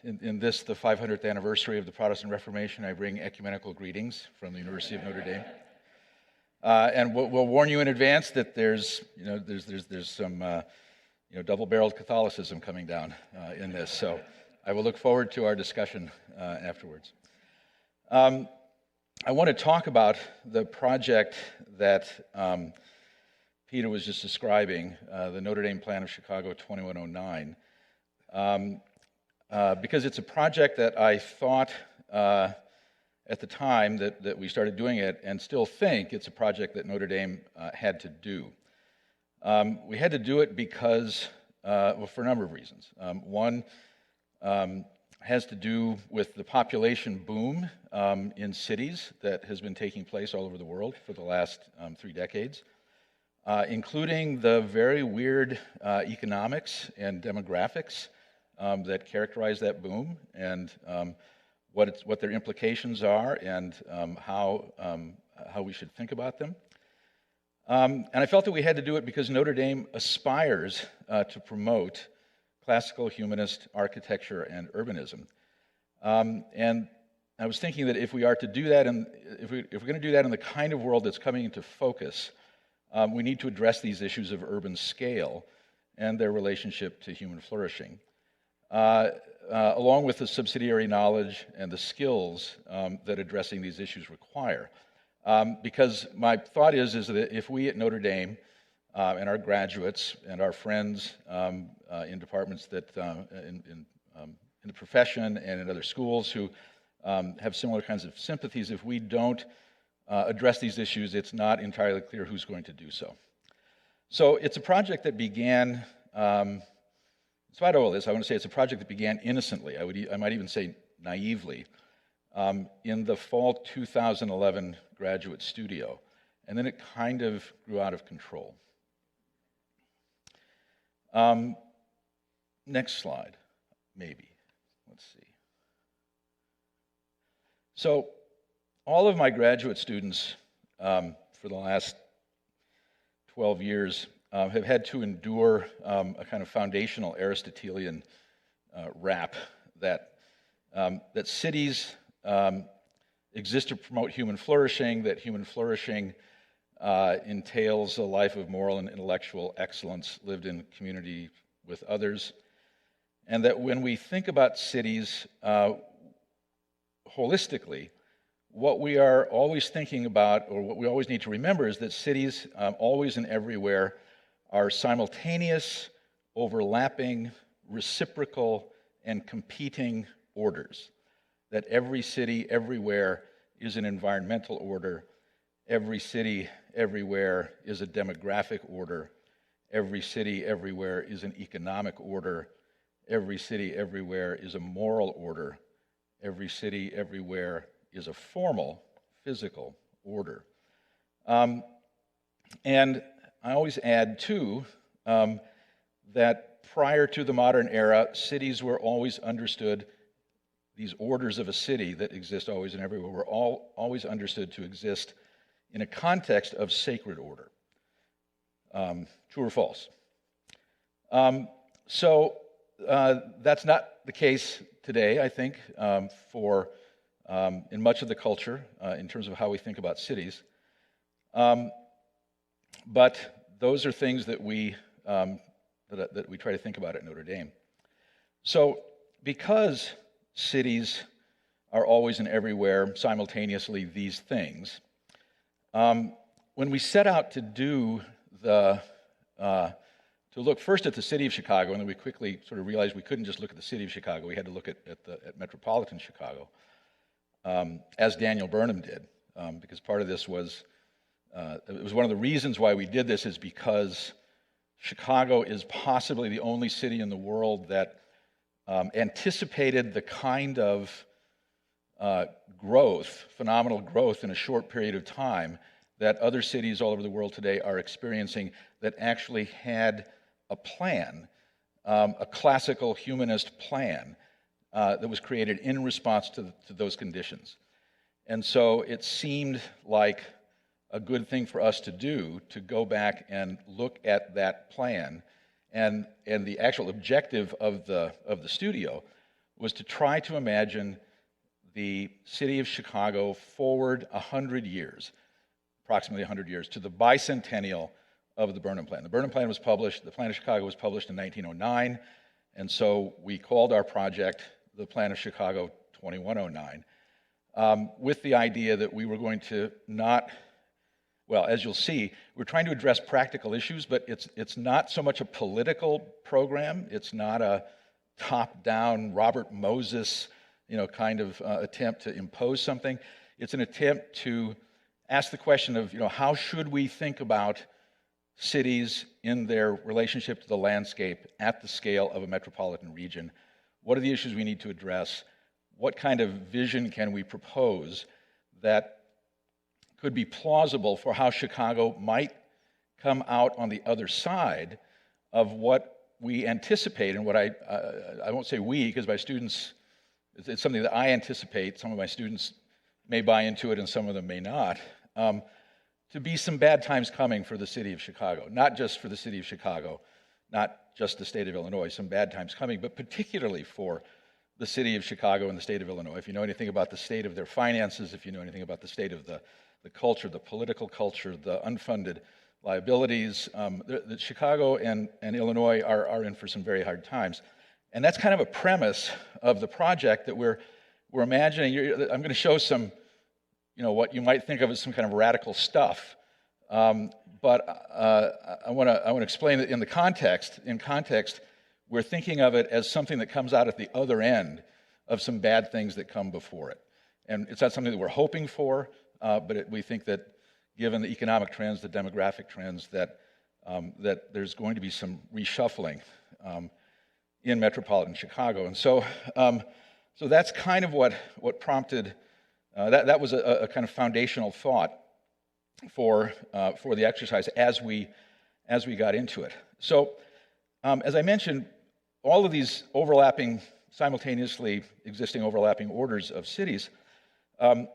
in this, the 500th anniversary of the Protestant Reformation, I bring ecumenical greetings from the University of Notre Dame. And we'll warn you in advance that there's some double-barreled Catholicism coming down in this. So I will look forward to our discussion afterwards. I want to talk about the project that Peter was just describing, the Notre Dame Plan of Chicago 2109, because it's a project that I thought at the time that we started doing it, and still think it's a project that Notre Dame had to do. We had to do it because, for a number of reasons. One has to do with the population boom in cities that has been taking place all over the world for the last 3 decades, including the very weird economics and demographics that characterize that boom, and what their implications are, and how we should think about them. And I felt that we had to do it because Notre Dame aspires to promote classical humanist architecture and urbanism. And I was thinking that if we are to do that, and if we're going to do that in the kind of world that's coming into focus, we need to address these issues of urban scale and their relationship to human flourishing, along with the subsidiary knowledge and the skills that addressing these issues require. Because my thought is that if we at Notre Dame and our graduates and our friends in departments that in the profession and in other schools who have similar kinds of sympathies, if we don't address these issues, it's not entirely clear who's going to do so. So it's a project that began, despite all this, I want to say it's a project that began innocently. I might even say naively, in the fall 2011 graduate studio, and then it kind of grew out of control. Next slide, maybe. Let's see. So all of my graduate students for the last 12 years have had to endure a kind of foundational Aristotelian rap that cities exist to promote human flourishing, that human flourishing entails a life of moral and intellectual excellence lived in community with others, and that when we think about cities holistically, what we are always thinking about, or what we always need to remember, is that cities always and everywhere are simultaneous, overlapping, reciprocal, and competing orders. That every city everywhere is an environmental order, every city everywhere is a demographic order, every city everywhere is an economic order, every city everywhere is a moral order, every city everywhere is a formal, physical order. And I always add, too, that prior to the modern era, cities were always understood, these orders of a city that exist always and everywhere were always understood to exist in a context of sacred order. True or false? So that's not the case today, I think, in much of the culture, in terms of how we think about cities. But those are things that we try to think about at Notre Dame. So because cities are always and everywhere simultaneously these things, when we set out to do to look first at the city of Chicago, and then we quickly sort of realized we couldn't just look at the city of Chicago, we had to look at metropolitan Chicago, as Daniel Burnham did, because part of this was, it was one of the reasons why we did this is because Chicago is possibly the only city in the world that anticipated the kind of growth, phenomenal growth in a short period of time that other cities all over the world today are experiencing, that actually had a plan, a classical humanist plan that was created in response to those conditions. And so it seemed like a good thing for us to do, to go back and look at that plan. And the actual objective of the studio was to try to imagine the city of Chicago forward 100 years, approximately 100 years, to the bicentennial of the Burnham Plan. The Burnham Plan was published, the Plan of Chicago was published in 1909, and so we called our project the Plan of Chicago 2109, with the idea that we were going to not, well, as you'll see, we're trying to address practical issues, but it's not so much a political program. It's not a top-down Robert Moses, kind of attempt to impose something. It's an attempt to ask the question of, how should we think about cities in their relationship to the landscape at the scale of a metropolitan region? What are the issues we need to address? What kind of vision can we propose that could be plausible for how Chicago might come out on the other side of what we anticipate, and what I won't say we, because my students, it's something that I anticipate. Some of my students may buy into it and some of them may not, to be some bad times coming for the city of Chicago. Not just for the city of Chicago, not just the state of Illinois, some bad times coming, but particularly for the city of Chicago and the state of Illinois. If you know anything about the state of their finances, if you know anything about the state of the culture, the political culture, the unfunded liabilities, that Chicago and Illinois are in for some very hard times. And that's kind of a premise of the project that we're imagining. I'm going to show some, what you might think of as some kind of radical stuff. But I want to explain that in context, we're thinking of it as something that comes out at the other end of some bad things that come before it. And it's not something that we're hoping for, but we think that given the economic trends, the demographic trends, that there's going to be some reshuffling in metropolitan Chicago. And so that's kind of what prompted, that was a kind of foundational thought for the exercise as we got into it. So as I mentioned, all of these simultaneously existing overlapping orders of cities, the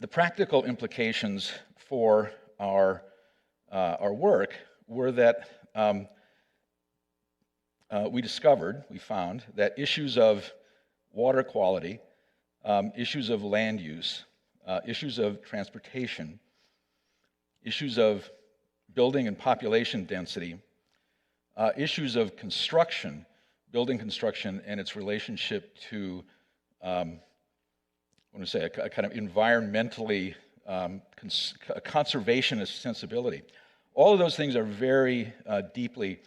practical implications for our work were that we found that issues of water quality, issues of land use, issues of transportation, issues of building and population density, issues of construction, building construction and its relationship to, I want to say, a kind of environmentally conservationist sensibility. All of those things are very deeply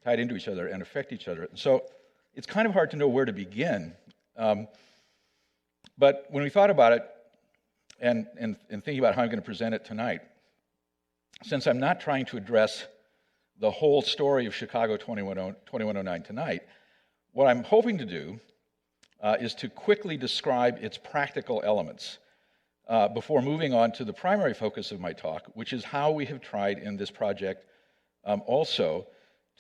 tied into each other and affect each other. And so it's kind of hard to know where to begin. But when we thought about it and thinking about how I'm going to present it tonight, since I'm not trying to address the whole story of Chicago 2109 tonight, what I'm hoping to do is to quickly describe its practical elements before moving on to the primary focus of my talk, which is how we have tried in this project also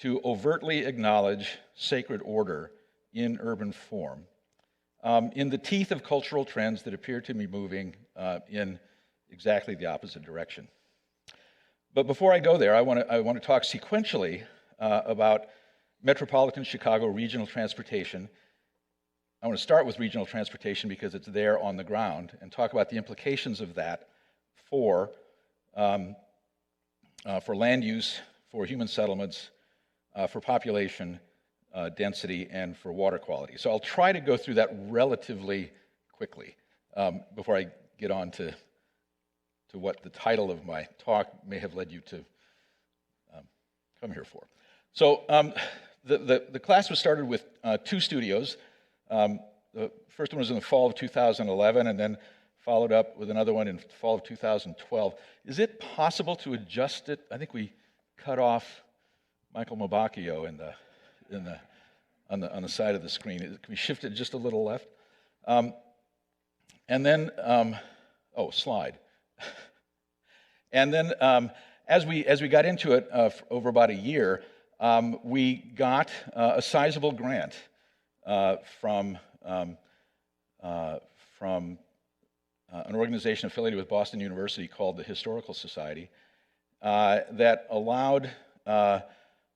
to overtly acknowledge sacred order in urban form, in the teeth of cultural trends that appear to be moving in exactly the opposite direction. But before I go there, I want to talk sequentially about metropolitan Chicago regional transportation. I want to start with regional transportation because it's there on the ground, and talk about the implications of that for land use, for human settlements, for population density, and for water quality. So I'll try to go through that relatively quickly before I get on to what the title of my talk may have led you to come here for. So the class was started with 2 studios. The first one was in the fall of 2011, and then followed up with another one in fall of 2012. Is it possible to adjust it? I think we cut off Michael Mabacchio on the side of the screen. Can we shift it just a little left? And then, slide. And then, as we got into it over about a year, we got a sizable grant from an organization affiliated with Boston University called the Historical Society that allowed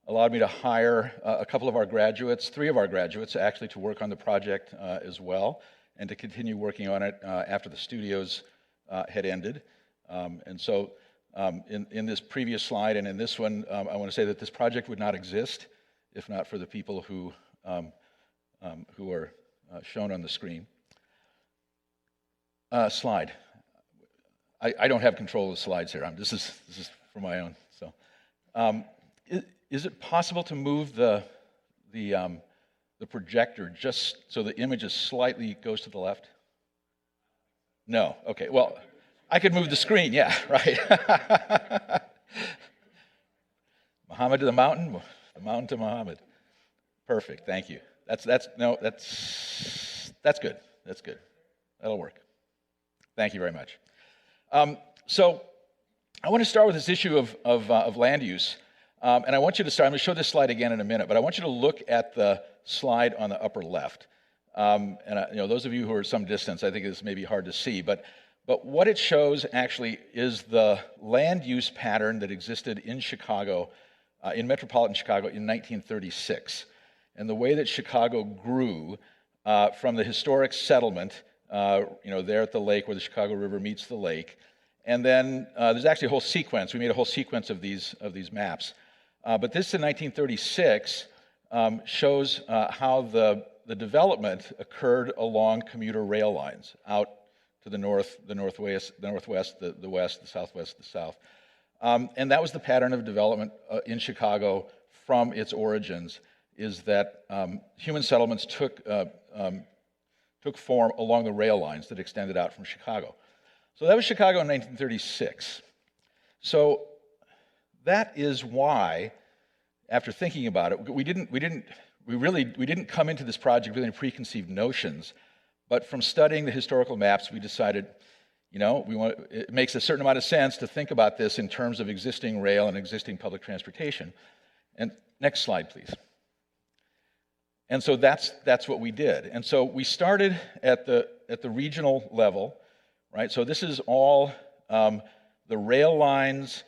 allowed me to hire a couple of our graduates, 3 of our graduates actually, to work on the project as well, and to continue working on it after the studios had ended. And so in this previous slide and in this one, I want to say that this project would not exist if not for the people who are shown on the screen. Slide. I don't have control of the slides here. This is for my own. So, is it possible to move the projector just so the image is slightly goes to the left? No. Okay. Well, I could move the screen. Yeah. Right. Muhammad to the mountain to Muhammad. Perfect. Thank you. That's good. That's good. That'll work. Thank you very much. So I want to start with this issue of land use, and I want you to start. I'm going to show this slide again in a minute, but I want you to look at the slide on the upper left. And those of you who are some distance, I think this may be hard to see, but what it shows actually is the land use pattern that existed in Chicago, in metropolitan Chicago in 1936, and the way that Chicago grew from the historic settlement. There at the lake where the Chicago River meets the lake. And then there's actually a whole sequence. We made a whole sequence of these maps. But this in 1936 shows how the development occurred along commuter rail lines out to the north, the northwest, the west, the southwest, the south. And that was the pattern of development in Chicago from its origins, is that human settlements took form along the rail lines that extended out from Chicago. So that was Chicago in 1936. So that is why, after thinking about it, we didn't come into this project with any preconceived notions, but from studying the historical maps, we decided, it makes a certain amount of sense to think about this in terms of existing rail and existing public transportation. And next slide, please. And so that's what we did. And so we started at the regional level, right? So this is all the rail lines,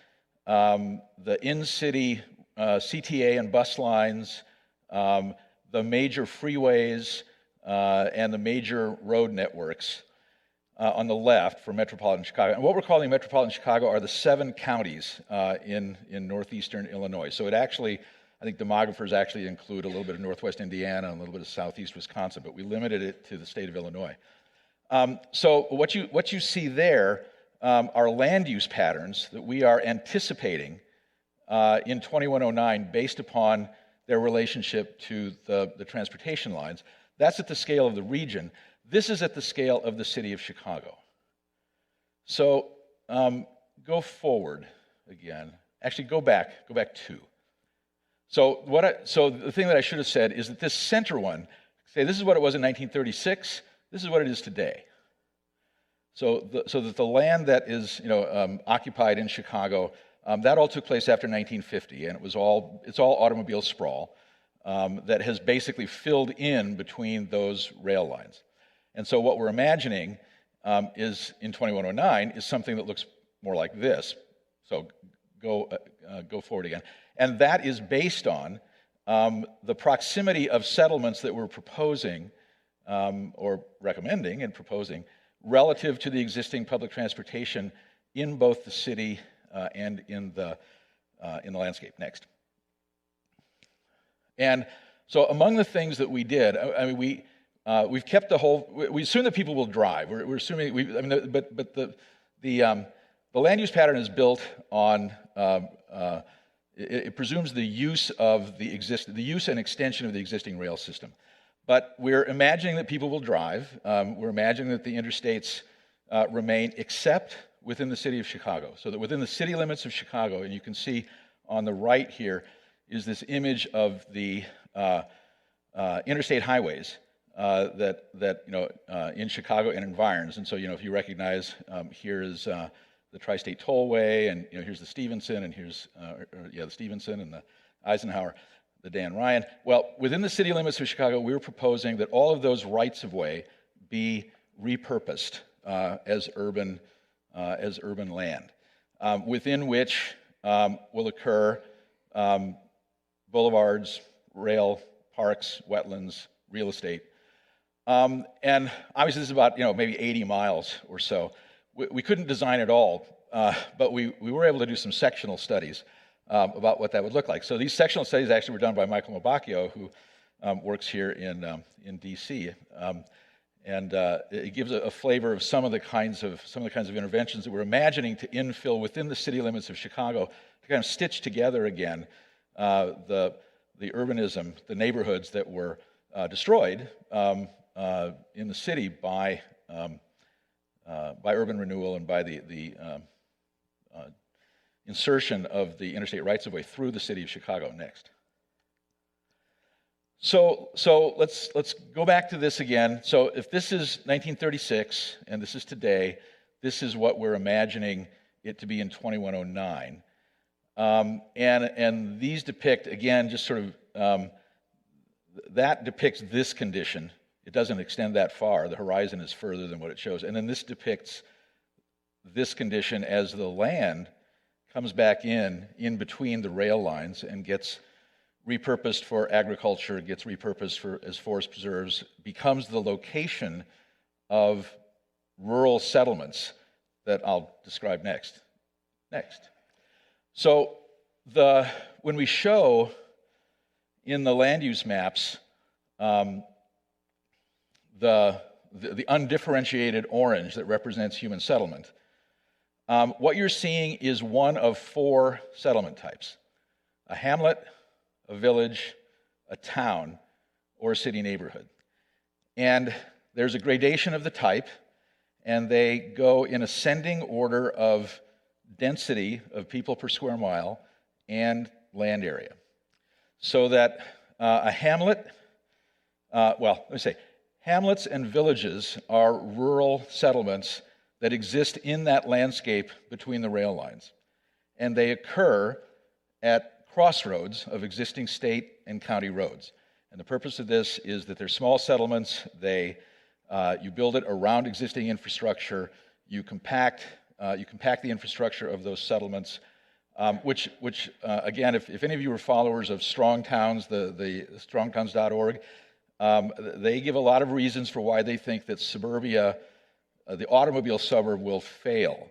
the in-city CTA and bus lines, the major freeways, and the major road networks on the left for metropolitan Chicago. And what we're calling metropolitan Chicago are the 7 counties in northeastern Illinois. So it actually, I think demographers actually include a little bit of northwest Indiana and a little bit of southeast Wisconsin, but we limited it to the state of Illinois. So what you see there are land use patterns that we are anticipating in 2109 based upon their relationship to the transportation lines. That's at the scale of the region. This is at the scale of the city of Chicago. So go forward again. Actually, go back 2. So the thing that I should have said is that this center one, say this is what it was in 1936, this is what it is today. So that the land that is occupied in Chicago, that all took place after 1950, and it's all automobile sprawl that has basically filled in between those rail lines. And so what we're imagining is in 2109 is something that looks more like this. So go forward again. And that is based on the proximity of settlements that we're proposing or recommending and proposing relative to the existing public transportation in both the city and in the landscape. Next. And so among the things that we did, we've kept the whole. We assume that people will drive. We're assuming. But the land use pattern is built on. It presumes the use of the use and extension of the existing rail system. But we're imagining that people will drive. We're imagining that the interstates remain, except within the city of Chicago. So that within the city limits of Chicago, and you can see on the right here is this image of the interstate highways that in Chicago and environs. And so if you recognize, here is the Tri-State Tollway, and here's the Stevenson, and here's the Stevenson and the Eisenhower, the Dan Ryan. Well, within the city limits of Chicago, we were proposing that all of those rights-of-way be repurposed as urban land, within which will occur boulevards, rail, parks, wetlands, real estate. And obviously this is about maybe 80 miles or so. We couldn't design it all, but we were able to do some sectional studies about what that would look like. So these sectional studies actually were done by Michael Mabacchio, who works here in DC, and it gives a flavor of some of the kinds of interventions that we're imagining to infill within the city limits of Chicago to kind of stitch together again the urbanism, the neighborhoods that were destroyed in the city by urban renewal and by the insertion of the interstate rights-of-way through the city of Chicago. Next. So let's go back to this again. So if this is 1936 and this is today, this is what we're imagining it to be in 2109. And these depict, again, just sort of, that depicts this condition. It doesn't extend that far. The horizon is further than what it shows. And then this depicts this condition as the land comes back in between the rail lines and gets repurposed for agriculture, gets repurposed as forest preserves, becomes the location of rural settlements that I'll describe next. So when we show in the land use maps the undifferentiated orange that represents human settlement, what you're seeing is one of four settlement types: a hamlet, a village, a town, or a city neighborhood. And there's a gradation of the type, and they go in ascending order of density of people per square mile and land area. So that a hamlet, hamlets and villages are rural settlements that exist in that landscape between the rail lines. And they occur at crossroads of existing state and county roads. And the purpose of this is that they're small settlements. You build it around existing infrastructure. You compact the infrastructure of those settlements, which again, if any of you are followers of Strong Towns, the strongtowns.org, they give a lot of reasons for why they think that suburbia, the automobile suburb, will fail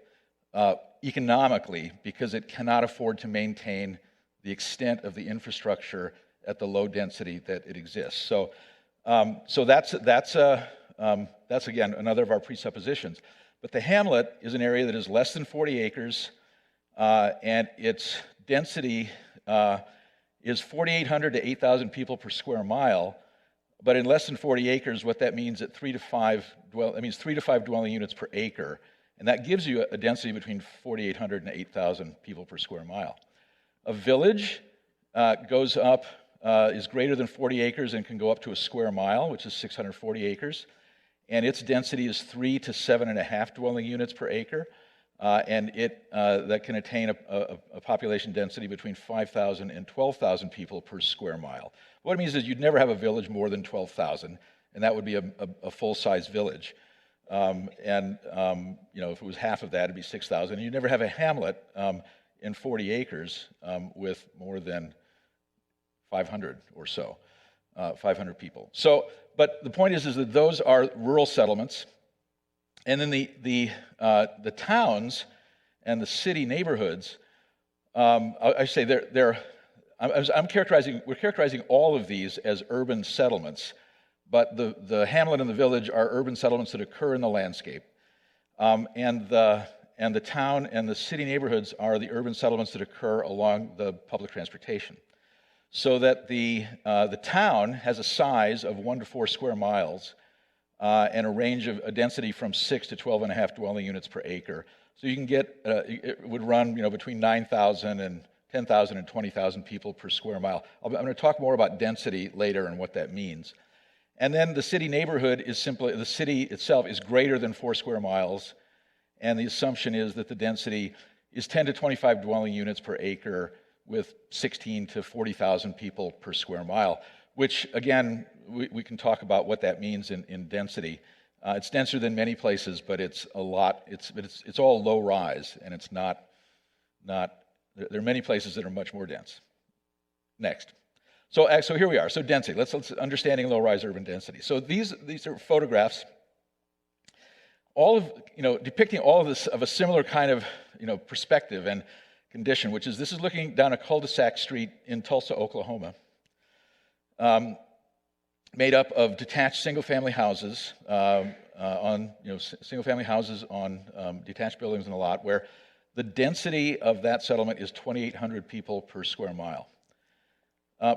economically because it cannot afford to maintain the extent of the infrastructure at the low density that it exists. So that's again another of our presuppositions. But the hamlet is an area that is less than 40 acres, and its density is 4,800 to 8,000 people per square mile. But in less than 40 acres, what that means at 3 to 5 dwelling units per acre, and that gives you a density between 4,800 and 8,000 people per square mile. A village goes up, is greater than 40 acres and can go up to a square mile, which is 640 acres. And its density is 3 to 7.5 dwelling units per acre. And that can attain a population density between 5,000 and 12,000 people per square mile. What it means is you'd never have a village more than 12,000, and that would be a full-size village. If it was half of that, it'd be 6,000. And you'd never have a hamlet in 40 acres with more than 500 or so, 500 people. But the point is that those are rural settlements, and then the towns and the city neighborhoods. We're characterizing all of these as urban settlements, but the hamlet and the village are urban settlements that occur in the landscape, and the town and the city neighborhoods are the urban settlements that occur along the public transportation. So that the town has a size of 1 to 4 square miles and a range of a density from 6 to 12.5 dwelling units per acre. So you can get, it would run between 9,000 and 10,000 and 20,000 people per square mile. I'm going to talk more about density later and what that means. And then the city neighborhood is simply, the city itself is greater than 4 square miles, and the assumption is that the density is 10 to 25 dwelling units per acre with 16 to 40,000 people per square mile, which again, we can talk about what that means in density. It's denser than many places, but it's a lot, it's all low rise, and it's not, there are many places that are much more dense. Next. So here we are. So density. Let's understanding low-rise urban density. So these are photographs, all of depicting all of this of a similar kind of perspective and condition, which is this is looking down a cul-de-sac street in Tulsa, Oklahoma, made up of detached single-family houses single-family houses on detached buildings in a lot, where the density of that settlement is 2,800 people per square mile.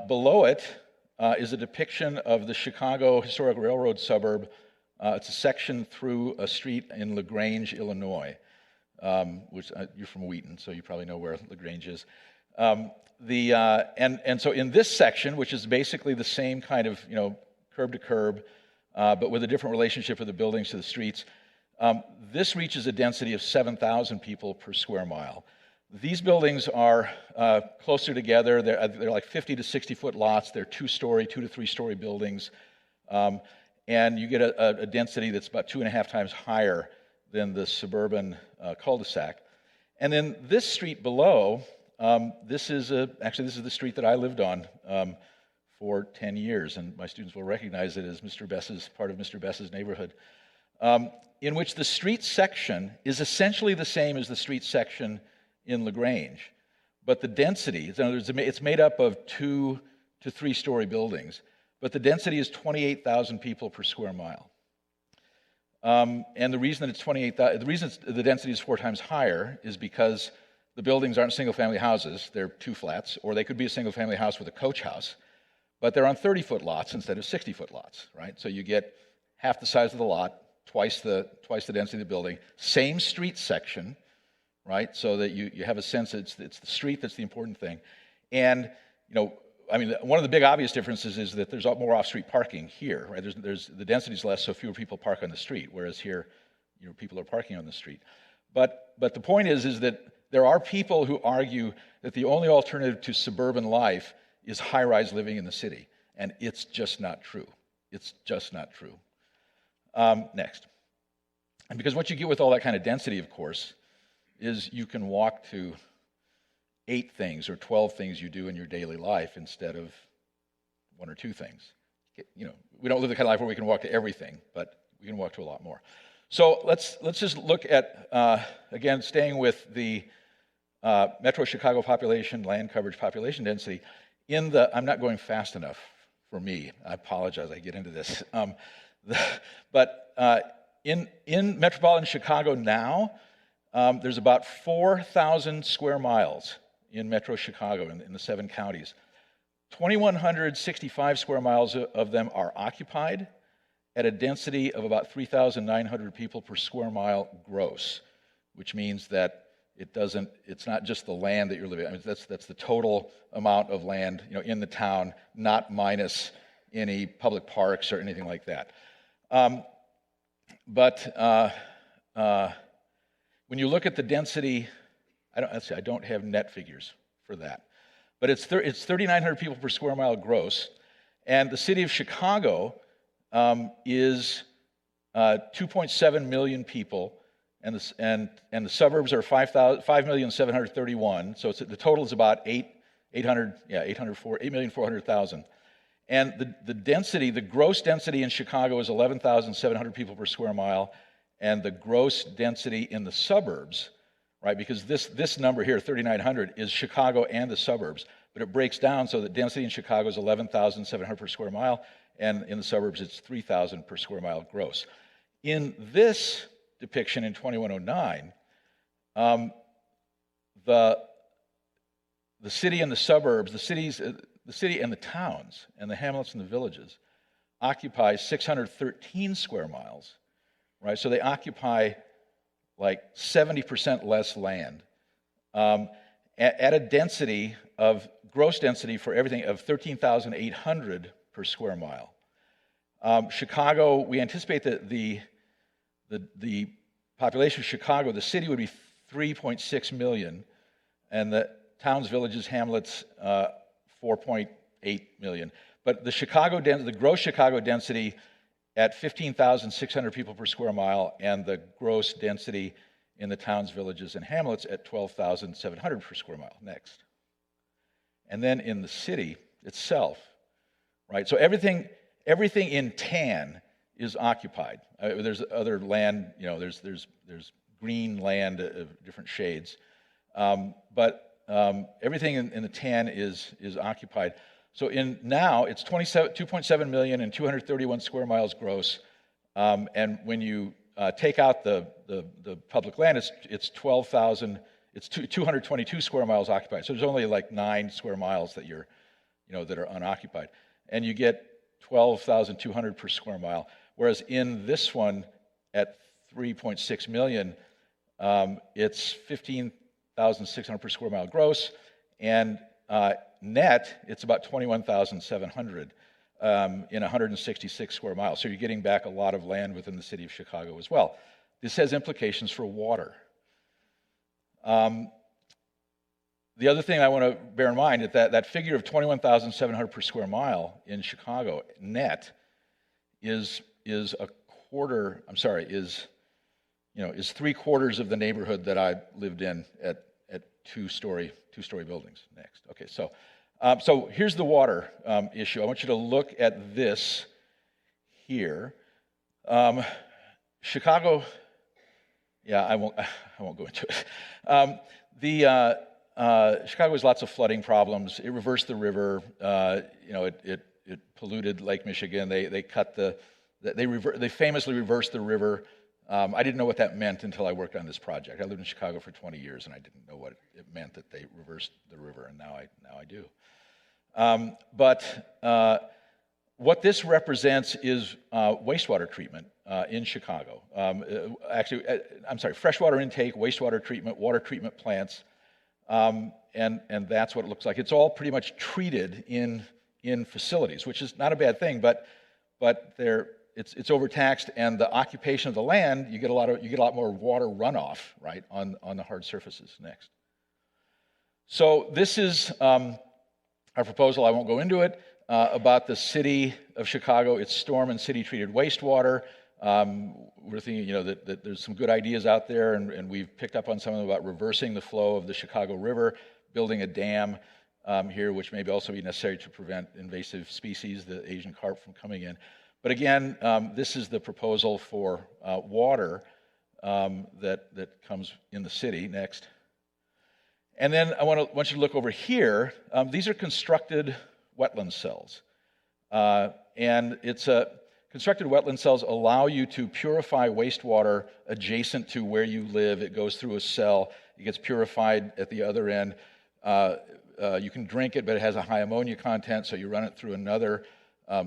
Below it is a depiction of the Chicago Historic Railroad suburb. It's a section through a street in LaGrange, Illinois, which you're from Wheaton, so you probably know where LaGrange is. And so in this section, which is basically the same kind of curb to curb, but with a different relationship of the buildings to the streets, this reaches a density of 7,000 people per square mile. These buildings are closer together. They're like 50 to 60 foot lots. They're 2-story, 2 to 3-story buildings. And you get a density that's about 2.5 times higher than the suburban cul-de-sac. And then this street below, this is the street that I lived on for 10 years, and my students will recognize it as part of Mr. Bess's neighborhood, in which the street section is essentially the same as the street section in LaGrange, but the density, in other words, it's made up of 2 to 3-story buildings, but the density is 28,000 people per square mile. And the reason that it's the density is 4 times higher is because the buildings aren't single-family houses; they're 2 flats, or they could be a single-family house with a coach house, but they're on 30-foot lots instead of 60-foot lots, right? So you get half the size of the lot, twice the density of the building, same street section, right? So that you have a sense it's the street that's the important thing. And, one of the big obvious differences is that there's more off-street parking here, right? The density is less, so fewer people park on the street, whereas here, people are parking on the street. But the point is that there are people who argue that the only alternative to suburban life is high-rise living in the city, and it's just not true. It's just not true. Next. And because what you get with all that kind of density, of course, is you can walk to 8 things or 12 things you do in your daily life instead of 1 or 2 things. We don't live the kind of life where we can walk to everything, but we can walk to a lot more. So let's just look at, again, staying with the Metro Chicago population, land coverage, population density. I'm not going fast enough for me. I apologize, I get into this. But in metropolitan Chicago now, there's about 4,000 square miles in Metro Chicago in the 7 counties. 2,165 square miles of them are occupied at a density of about 3,900 people per square mile gross, which means that it's not just the land that you're living on. That's the total amount of land in the town, not minus any public parks or anything like that. But when you look at the density, I don't have net figures for that, but it's 3,900 people per square mile gross, and the city of Chicago is 2.7 million people, and the suburbs are 5,731,000. So the total is about 8,400,000. And the density, the gross density in Chicago is 11,700 people per square mile, and the gross density in the suburbs, right? Because this number here, 3,900, is Chicago and the suburbs, but it breaks down so that density in Chicago is 11,700 per square mile, and in the suburbs it's 3,000 per square mile gross. In this depiction in 2109, the city and the suburbs, the city and the towns and the hamlets and the villages occupy 613 square miles, right? So they occupy like 70% less land at a density of, gross density for everything, of 13,800 per square mile. Chicago, we anticipate that the population of Chicago, the city would be 3.6 million, and the towns, villages, hamlets, 4.8 million. But the gross Chicago density at 15,600 people per square mile, and the gross density in the towns, villages, and hamlets at 12,700 per square mile. Next. And then in the city, itself, right? So everything in tan is occupied. There's other land, there's green land of different shades, but everything in the tan is occupied. So now it's 2.7 million and 231 square miles gross, and when you take out the public land, it's 12,000. It's 222 square miles occupied. So there's only like 9 square miles that that are unoccupied, and you get 12,200 per square mile. Whereas in this one, at 3.6 million, it's 15,600 per square mile gross, and net, it's about 21,700 in 166 square miles. So you're getting back a lot of land within the city of Chicago as well. This has implications for water. The other thing I want to bear in mind is that figure of 21,700 per square mile in Chicago net is 3/4 of the neighborhood that I lived in at two-story buildings. Next, okay, so here's the water issue. I want you to look at this here. Chicago. Yeah, I won't go into it. Chicago has lots of flooding problems. It reversed the river. It polluted Lake Michigan. They famously reversed the river. I didn't know what that meant until I worked on this project. I lived in Chicago for 20 years, and I didn't know what it meant that they reversed the river, and now I do. What this represents is wastewater treatment in Chicago. Freshwater intake, wastewater treatment, water treatment plants, and that's what it looks like. It's all pretty much treated in facilities, which is not a bad thing, but it's overtaxed, and the occupation of the land, you get a lot more water runoff, right, on the hard surfaces. Next. So this is our proposal. I won't go into it. About the city of Chicago, it's storm and city treated wastewater. We're thinking, that there's some good ideas out there, and we've picked up on some of them about reversing the flow of the Chicago River, building a dam here, which may also be necessary to prevent invasive species, the Asian carp, from coming in. But again, this is the proposal for water that comes in the city. Next. And then I want you to look over here. These are constructed wetland cells. And constructed wetland cells allow you to purify wastewater adjacent to where you live. It goes through a cell. It gets purified at the other end. You can drink it, but it has a high ammonia content, so you run it through another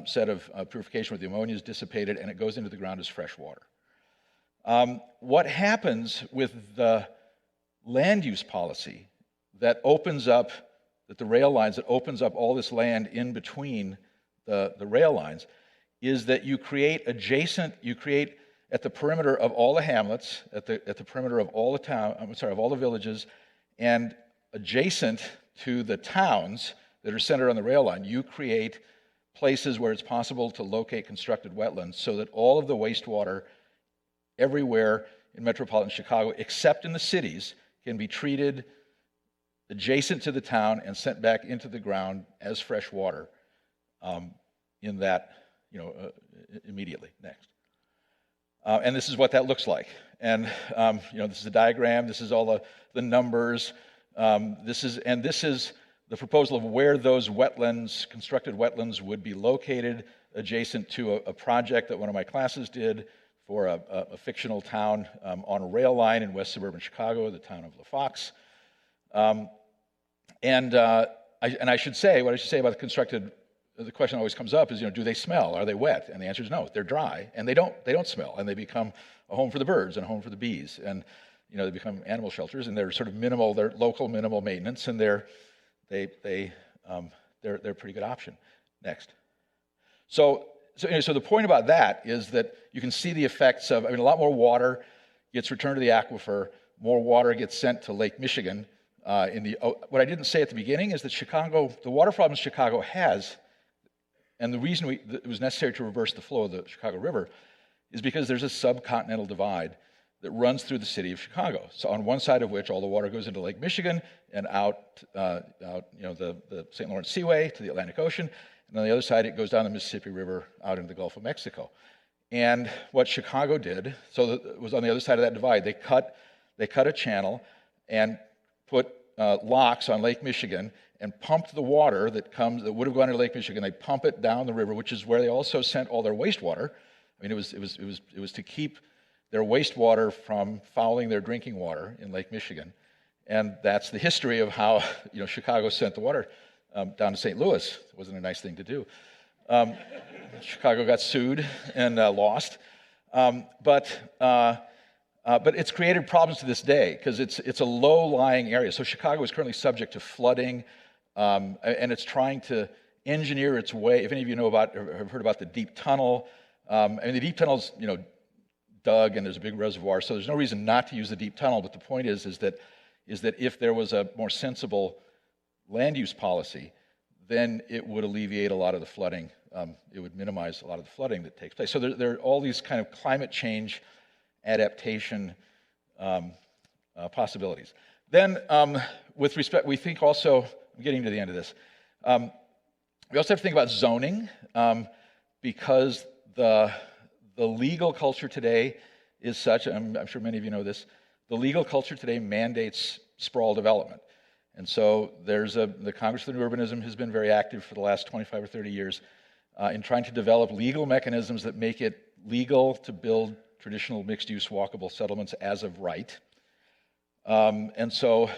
set of purification where the ammonia is dissipated, and it goes into the ground as fresh water. What happens with the land use policy that opens up, the rail lines that opens up all this land in between the rail lines, is that you create at the perimeter of all the hamlets, at the perimeter of all the villages, and adjacent to the towns that are centered on the rail line, you create places where it's possible to locate constructed wetlands so that all of the wastewater everywhere in metropolitan Chicago, except in the cities, can be treated adjacent to the town and sent back into the ground as fresh water immediately. Next. And this is what that looks like. And this is a diagram. This is all the numbers. This is the proposal of where those wetlands, constructed wetlands, would be located adjacent to a project that one of my classes did for a fictional town on a rail line in west suburban Chicago, the town of LaFox. I should say, what I should say about the constructed, the question always comes up is, do they smell? Are they wet? And the answer is no. They're dry, and they don't smell, and they become a home for the birds and a home for the bees, and they become animal shelters, and they're sort of minimal. They're local minimal maintenance, and they're a pretty good option. Next. So the point about that is that you can see the effects of, a lot more water gets returned to the aquifer, more water gets sent to Lake Michigan. What I didn't say at the beginning is that the water problems Chicago has, and the reason it was necessary to reverse the flow of the Chicago River, is because there's a subcontinental divide that runs through the city of Chicago. So on one side of which all the water goes into Lake Michigan and out the St. Lawrence Seaway to the Atlantic Ocean, and on the other side it goes down the Mississippi River out into the Gulf of Mexico. And what Chicago did, so it was on the other side of that divide, they cut a channel and put locks on Lake Michigan and pumped the water that would have gone to Lake Michigan. They pump it down the river, which is where they also sent all their wastewater. I mean, it was to keep their wastewater from fouling their drinking water in Lake Michigan, and that's the history of how Chicago sent the water down to St. Louis. It wasn't a nice thing to do. Chicago got sued and lost, but it's created problems to this day because it's a low-lying area. So Chicago is currently subject to flooding, and it's trying to engineer its way. If any of you know about or have heard about the deep tunnel, the deep tunnel's dug and there's a big reservoir, so there's no reason not to use the deep tunnel. But the point is that if there was a more sensible land use policy, then it would alleviate a lot of the flooding. It would minimize a lot of the flooding that takes place. So there are all these kind of climate change adaptation possibilities. Then, with respect, we think also, I'm getting to the end of this, we also have to think about zoning, because the legal culture today is such, I'm sure many of you know this, the legal culture today mandates sprawl development. And so the Congress for New Urbanism has been very active for the last 25 or 30 years in trying to develop legal mechanisms that make it legal to build traditional mixed-use walkable settlements as of right. And so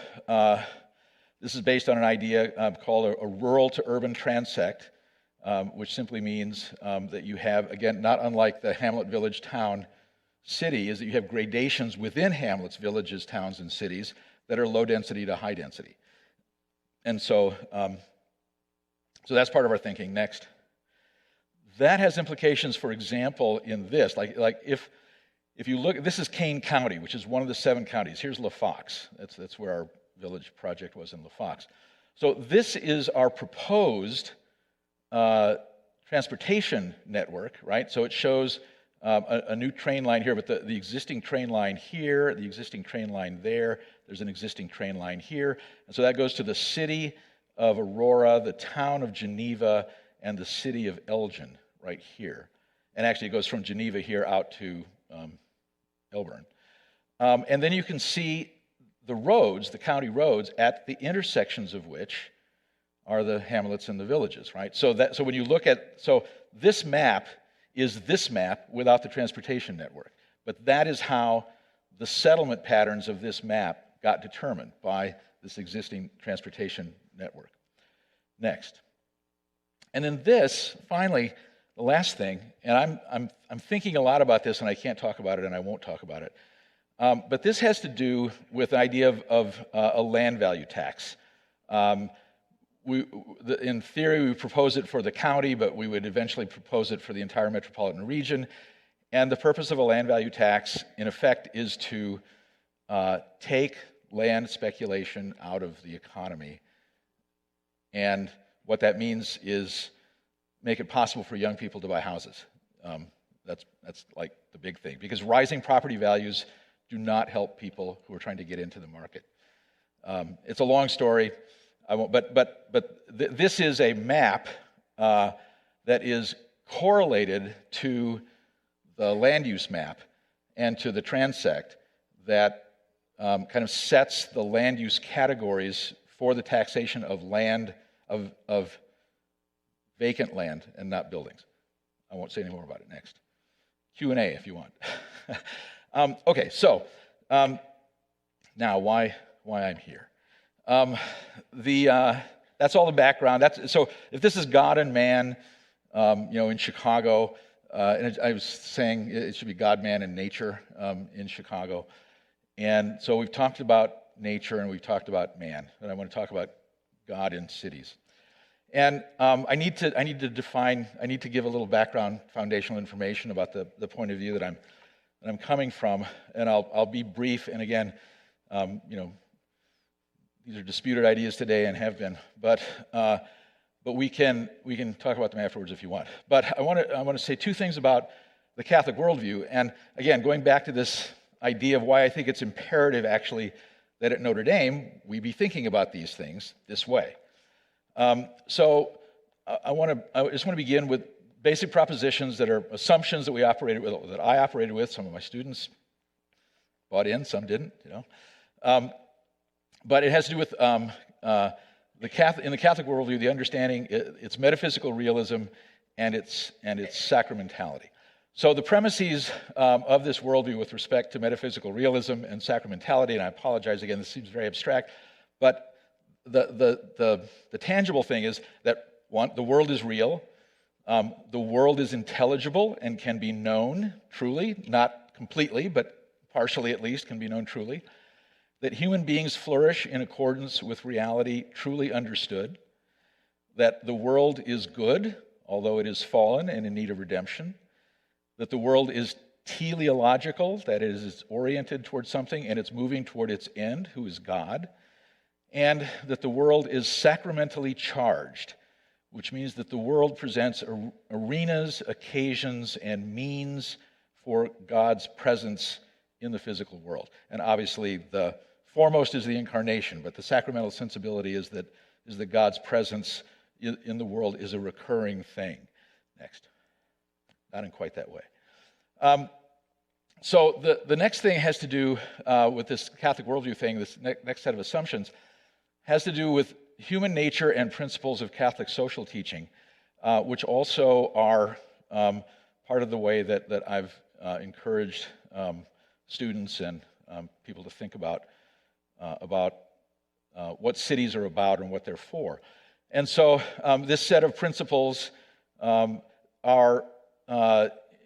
this is based on an idea called a rural to urban transect, which simply means that you have, again, not unlike the hamlet, village, town, city, is that you have gradations within hamlets, villages, towns, and cities that are low density to high density. And so that's part of our thinking. Next. That has implications, for example, in this. Like if you look, this is Kane County, which is one of the 7 counties. Here's LaFox. That's where our village project was, in LaFox. So this is our proposed transportation network, right? So it shows a new train line here, but the existing train line here, the existing train line there, there's an existing train line here. And so that goes to the city of Aurora, the town of Geneva, and the city of Elgin right here. And actually it goes from Geneva here out to Elburn. And then you can see the roads, the county roads, at the intersections of which are the hamlets and the villages, right? So when you look at, this map is this map without the transportation network. But that is how the settlement patterns of this map got determined, by this existing transportation network. Next. And then this, finally, the last thing, and I'm thinking a lot about this, and I can't talk about it, and I won't talk about it. But this has to do with the idea of a land value tax. In theory, we propose it for the county, but we would eventually propose it for the entire metropolitan region. And the purpose of a land value tax, in effect, is to take land speculation out of the economy. And what that means is make it possible for young people to buy houses. That's like the big thing, because rising property values do not help people who are trying to get into the market. It's a long story. I won't, this is a map that is correlated to the land use map and to the transect that kind of sets the land use categories for the taxation of land, of vacant land and not buildings. I won't say any more about it next. Q&A if you want. Okay, so now why I'm here. That's all the background. So if this is God and man, in Chicago, and I was saying it should be God, man, and nature in Chicago. And so we've talked about nature and we've talked about man, and I want to talk about God in cities. And I need to give a little background, foundational information about the point of view that I'm coming from, and I'll be brief. And again, these are disputed ideas today and have been, but we can talk about them afterwards if you want. But I want to say 2 things about the Catholic worldview. And again, going back to this idea of why I think it's imperative, actually, that at Notre Dame we be thinking about these things this way. So I just want to begin with basic propositions that are assumptions that we operated with, that I operated with. Some of my students bought in, some didn't. But it has to do with in the Catholic worldview, the understanding its metaphysical realism and its sacramentality. So the premises of this worldview with respect to metaphysical realism and sacramentality, and I apologize again, this seems very abstract, but the tangible thing is that the world is real, the world is intelligible and can be known truly, not completely, but partially at least can be known truly, that human beings flourish in accordance with reality truly understood, that the world is good, although it is fallen and in need of redemption, that the world is teleological, that it is oriented towards something and it's moving toward its end, who is God, and that the world is sacramentally charged, which means that the world presents arenas, occasions, and means for God's presence in the physical world. And obviously the foremost is the incarnation, but the sacramental sensibility is that God's presence in the world is a recurring thing. Next. Not in quite that way. So the next thing has to do with this Catholic worldview thing, this next set of assumptions, has to do with human nature and principles of Catholic social teaching, which also are part of the way that I've encouraged students and people to think about what cities are about and what they're for. And so this set of principles are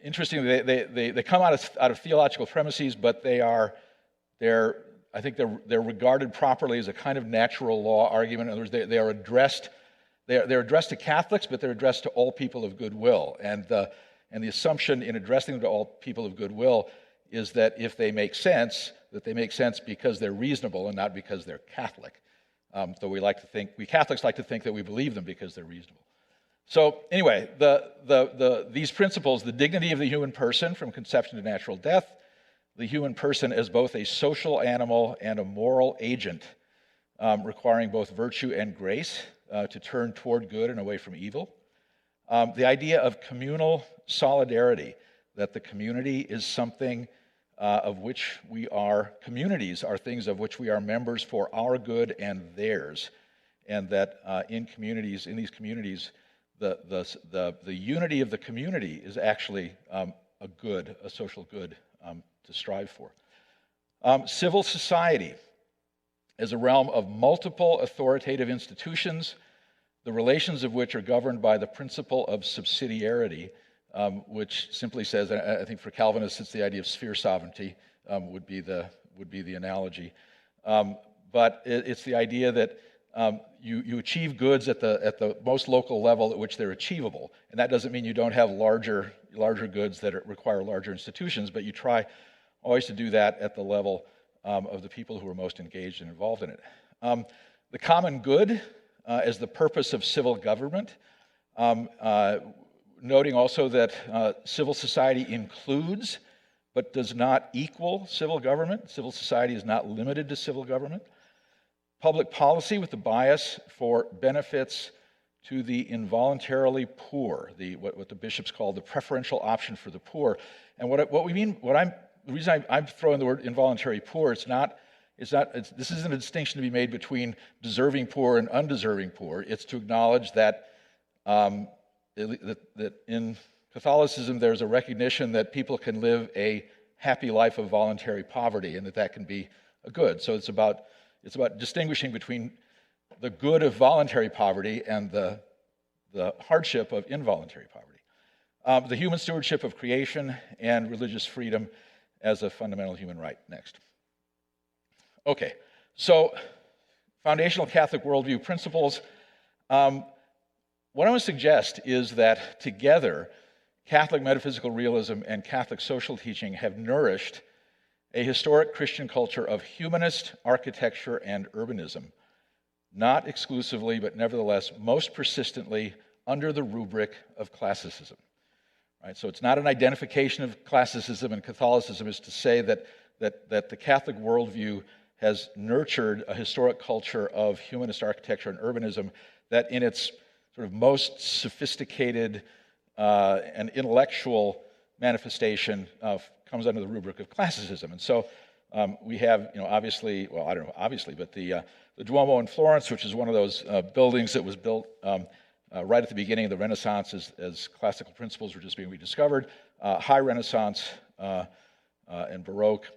interesting. They come out of theological premises, but they're regarded properly as a kind of natural law argument. In other words, they are addressed. They're addressed to Catholics, but they're addressed to all people of goodwill. And the assumption in addressing them to all people of goodwill is that if they make sense, that they make sense because they're reasonable and not because they're Catholic. Though we Catholics like to think that we believe them because they're reasonable. So anyway, these principles, the dignity of the human person from conception to natural death, the human person as both a social animal and a moral agent, requiring both virtue and grace to turn toward good and away from evil. The idea of communal solidarity, that the community is something of which communities are things of which we are members for our good and theirs, and that in these communities, the unity of the community is actually a social good to strive for. Civil society is a realm of multiple authoritative institutions, the relations of which are governed by the principle of subsidiarity, which simply says, I think for Calvinists it's the idea of sphere sovereignty would be the analogy, but it's the idea that you achieve goods at the most local level at which they're achievable, and that doesn't mean you don't have larger goods that require larger institutions, but you try always to do that at the level of the people who are most engaged and involved in it. The common good as the purpose of civil government, noting also that civil society includes but does not equal civil government. Civil society is not limited to civil government. Public policy with the bias for benefits to the involuntarily poor, what the bishops call the preferential option for the poor. And the reason I'm throwing the word involuntary poor, this isn't a distinction to be made between deserving poor and undeserving poor. It's to acknowledge that in Catholicism there's a recognition that people can live a happy life of voluntary poverty, and that can be a good. So it's about distinguishing between the good of voluntary poverty and the hardship of involuntary poverty. The human stewardship of creation and religious freedom as a fundamental human right. Next. Okay, so foundational Catholic worldview principles. What I want to suggest is that together, Catholic metaphysical realism and Catholic social teaching have nourished a historic Christian culture of humanist architecture and urbanism, not exclusively, but nevertheless most persistently under the rubric of classicism. Right? So it's not an identification of classicism and Catholicism is to say that that the Catholic worldview has nurtured a historic culture of humanist architecture and urbanism that in its sort of most sophisticated and intellectual manifestation comes under the rubric of classicism. And so we have, obviously, well, I don't know, obviously, but the Duomo in Florence, which is one of those buildings that was built right at the beginning of the Renaissance as classical principles were just being rediscovered, high Renaissance and Baroque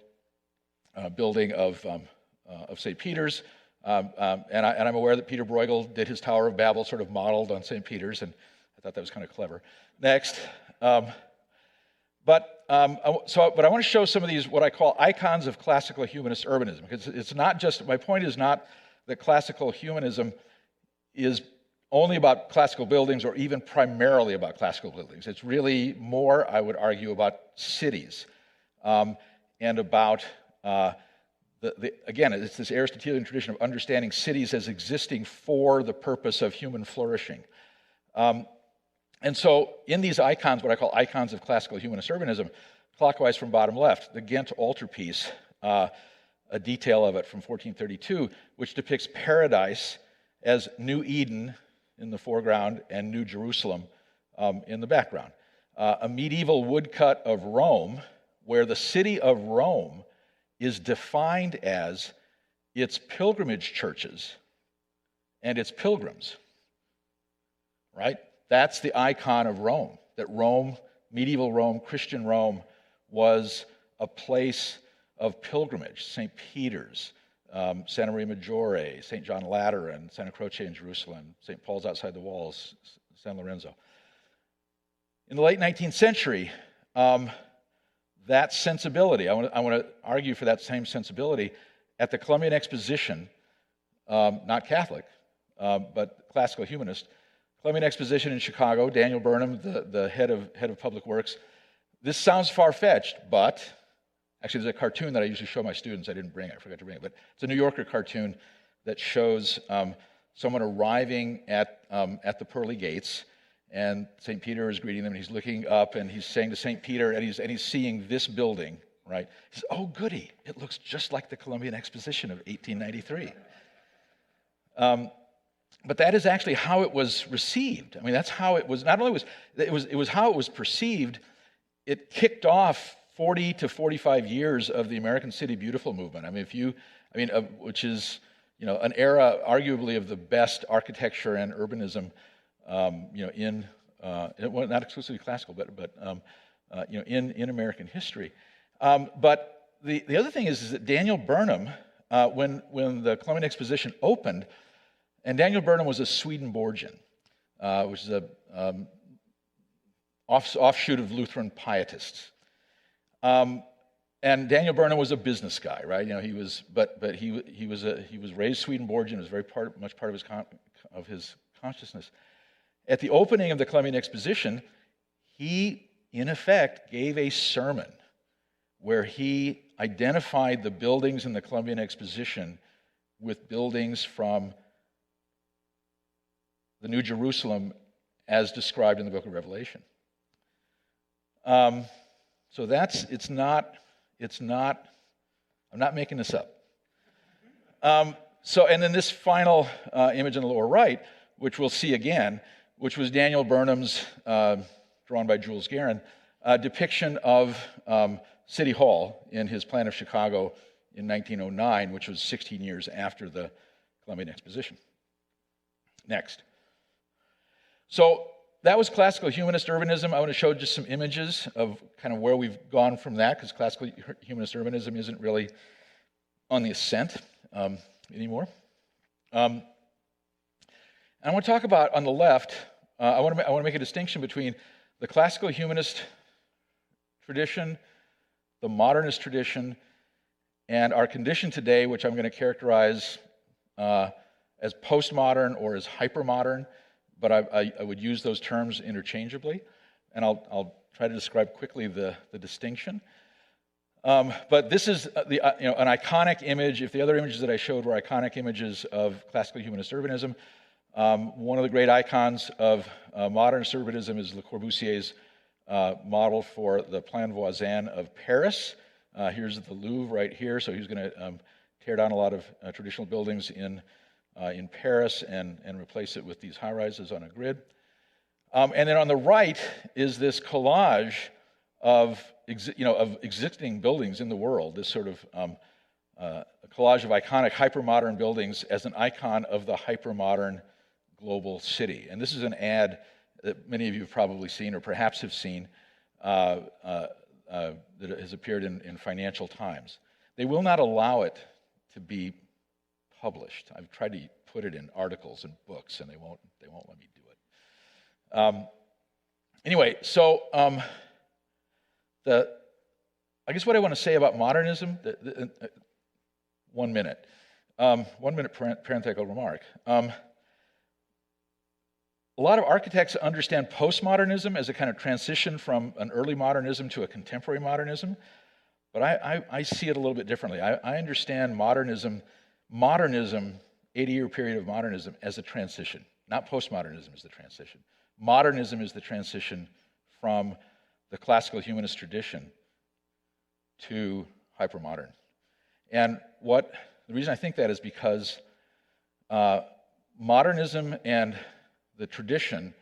building of St. Peter's. And I'm aware that Peter Bruegel did his Tower of Babel sort of modeled on St. Peter's, and I thought that was kind of clever. Next. But I want to show some of these, what I call icons of classical humanist urbanism, because it's not just, my point is not that classical humanism is only about classical buildings or even primarily about classical buildings. It's really more, I would argue, about cities and about, again, it's this Aristotelian tradition of understanding cities as existing for the purpose of human flourishing. And so in these icons, what I call icons of classical humanist urbanism, clockwise from bottom left, the Ghent altarpiece, a detail of it from 1432, which depicts paradise as New Eden in the foreground and New Jerusalem in the background. A medieval woodcut of Rome, where the city of Rome is defined as its pilgrimage churches and its pilgrims, right? That's the icon of Rome, that Rome, medieval Rome, Christian Rome, was a place of pilgrimage. St. Peter's, Santa Maria Maggiore, St. John Lateran, Santa Croce in Jerusalem, St. Paul's outside the walls, San Lorenzo. In the late 19th century, that sensibility, I want to argue for that same sensibility, at the Columbian Exposition, not Catholic, but classical humanist, Columbian Exposition in Chicago, Daniel Burnham, the head of public works. This sounds far-fetched, but actually there's a cartoon that I usually show my students. I didn't bring it, I forgot to bring it, but it's a New Yorker cartoon that shows someone arriving at the pearly gates, and St. Peter is greeting them, and he's looking up, and he's saying to St. Peter, and he's seeing this building, right? He says, "Oh, goody, it looks just like the Columbian Exposition of 1893." But that is actually how it was received. I mean, that's how it was. Not only was it was how it was perceived. It kicked off 40 to 45 years of the American City Beautiful movement. I mean, which is an era arguably of the best architecture and urbanism. Well, not exclusively classical, but in American history. But the other thing is that Daniel Burnham, when the Columbian Exposition opened. And Daniel Burnham was a Swedenborgian, which is a offshoot of Lutheran pietists. And Daniel Burnham was a business guy, right? He was raised Swedenborgian. It was very much part of his consciousness. At the opening of the Columbian Exposition, he in effect gave a sermon where he identified the buildings in the Columbian Exposition with buildings from the New Jerusalem as described in the book of Revelation. So it's not, I'm not making this up. And then this final image in the lower right, which we'll see again, which was Daniel Burnham's, drawn by Jules Guerin, depiction of City Hall in his Plan of Chicago in 1909, which was 16 years after the Columbian Exposition. Next. So that was classical humanist urbanism. I want to show just some images of kind of where we've gone from that, because classical humanist urbanism isn't really on the ascent anymore. And I want to talk about, on the left, I want to make a distinction between the classical humanist tradition, the modernist tradition, and our condition today, which I'm going to characterize as postmodern or as hypermodern, but I would use those terms interchangeably, and I'll try to describe quickly the distinction. But this is an iconic image. If the other images that I showed were iconic images of classical humanist urbanism, one of the great icons of modernist urbanism is Le Corbusier's model for the Plan Voisin of Paris, Here's the Louvre right here. So he's going to tear down a lot of traditional buildings in Paris and replace it with these high-rises on a grid. And then on the right is this collage of existing buildings in the world, this sort of a collage of iconic hypermodern buildings as an icon of the hypermodern global city. And this is an ad that many of you have probably seen or perhaps have seen that has appeared in Financial Times. They will not allow it to be published. I've tried to put it in articles and books, and they won't let me do it. Anyway, so I guess what I want to say about modernism, 1 minute. 1 minute parenthetical remark. A lot of architects understand postmodernism as a kind of transition from an early modernism to a contemporary modernism, but I see it a little bit differently. I understand modernism, 80-year period of modernism, as a transition, not postmodernism as the transition. Modernism is the transition from the classical humanist tradition to hypermodern. And the reason I think that is because modernism and the tradition,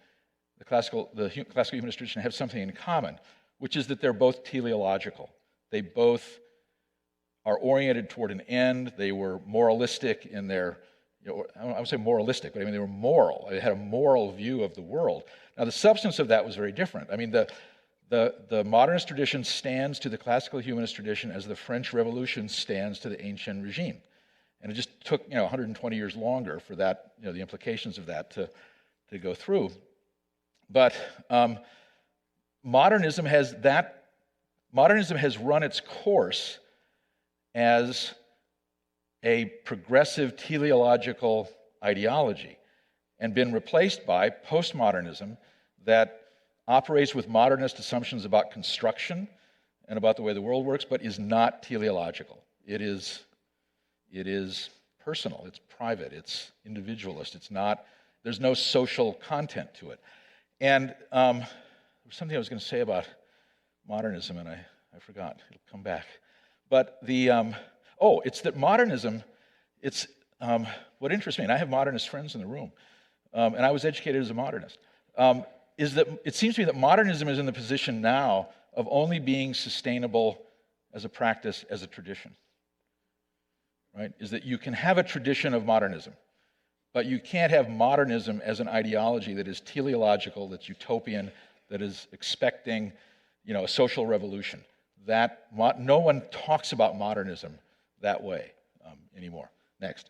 the classical humanist tradition, have something in common, which is that they're both teleological. They both are oriented toward an end. They were moralistic in their, I would say moralistic, but I mean they were moral. They had a moral view of the world. Now the substance of that was very different. I mean the modernist tradition stands to the classical humanist tradition as the French Revolution stands to the Ancien regime. And it just took 120 years longer for that, the implications of that to go through. But modernism has run its course as a progressive teleological ideology and been replaced by postmodernism that operates with modernist assumptions about construction and about the way the world works, but is not teleological. It is personal, it's private, it's individualist, there's no social content to it. And there was something I was going to say about modernism, and I forgot. It'll come back. But it's that modernism, what interests me, and I have modernist friends in the room, and I was educated as a modernist, is that it seems to me that modernism is in the position now of only being sustainable as a practice, as a tradition. Right? Is that you can have a tradition of modernism, but you can't have modernism as an ideology that is teleological, that's utopian, that is expecting, a social revolution. No one talks about modernism that way anymore. Next.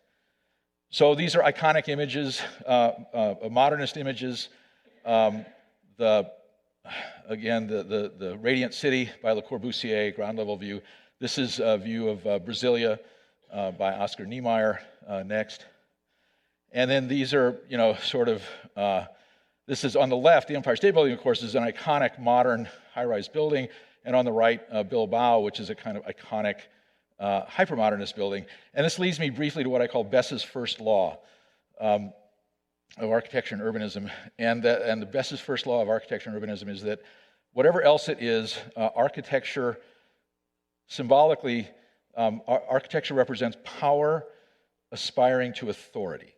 So these are iconic images, modernist images. The Radiant City by Le Corbusier, ground level view. This is a view of Brasilia by Oscar Niemeyer. Next. And then these are, this is on the left, the Empire State Building, of course, is an iconic modern high-rise building. And on the right, Bilbao, which is a kind of iconic hypermodernist building. And this leads me briefly to what I call Bess's first law of architecture and urbanism. And the Bess's first law of architecture and urbanism is that whatever else it is, architecture, symbolically, architecture represents power aspiring to authority.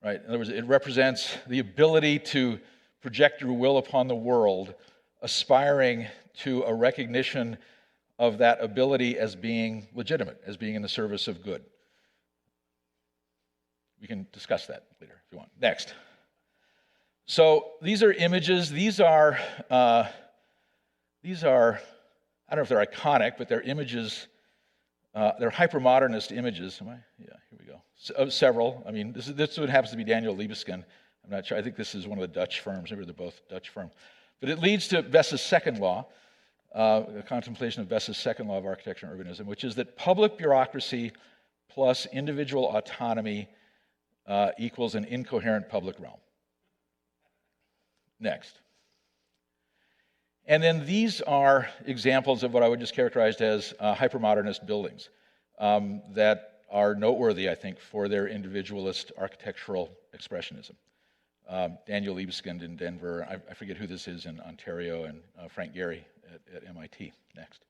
Right? In other words, it represents the ability to project your will upon the world, aspiring to a recognition of that ability as being legitimate, as being in the service of good. We can discuss that later if you want. Next. So these are images. These are I don't know if they're iconic, but they're images. They're hypermodernist images. Yeah, here we go. Several. I mean, this one happens to be Daniel Libeskind. I'm not sure. I think this is one of the Dutch firms. Maybe they're both Dutch firms. But it leads to Bess's second law, the contemplation of Bess's second law of architecture and urbanism, which is that public bureaucracy plus individual autonomy equals an incoherent public realm. Next. And then these are examples of what I would just characterize as hypermodernist buildings that are noteworthy, I think, for their individualist architectural expressionism. Daniel Libeskind in Denver, I forget who this is in Ontario, and Frank Gehry at MIT. Next.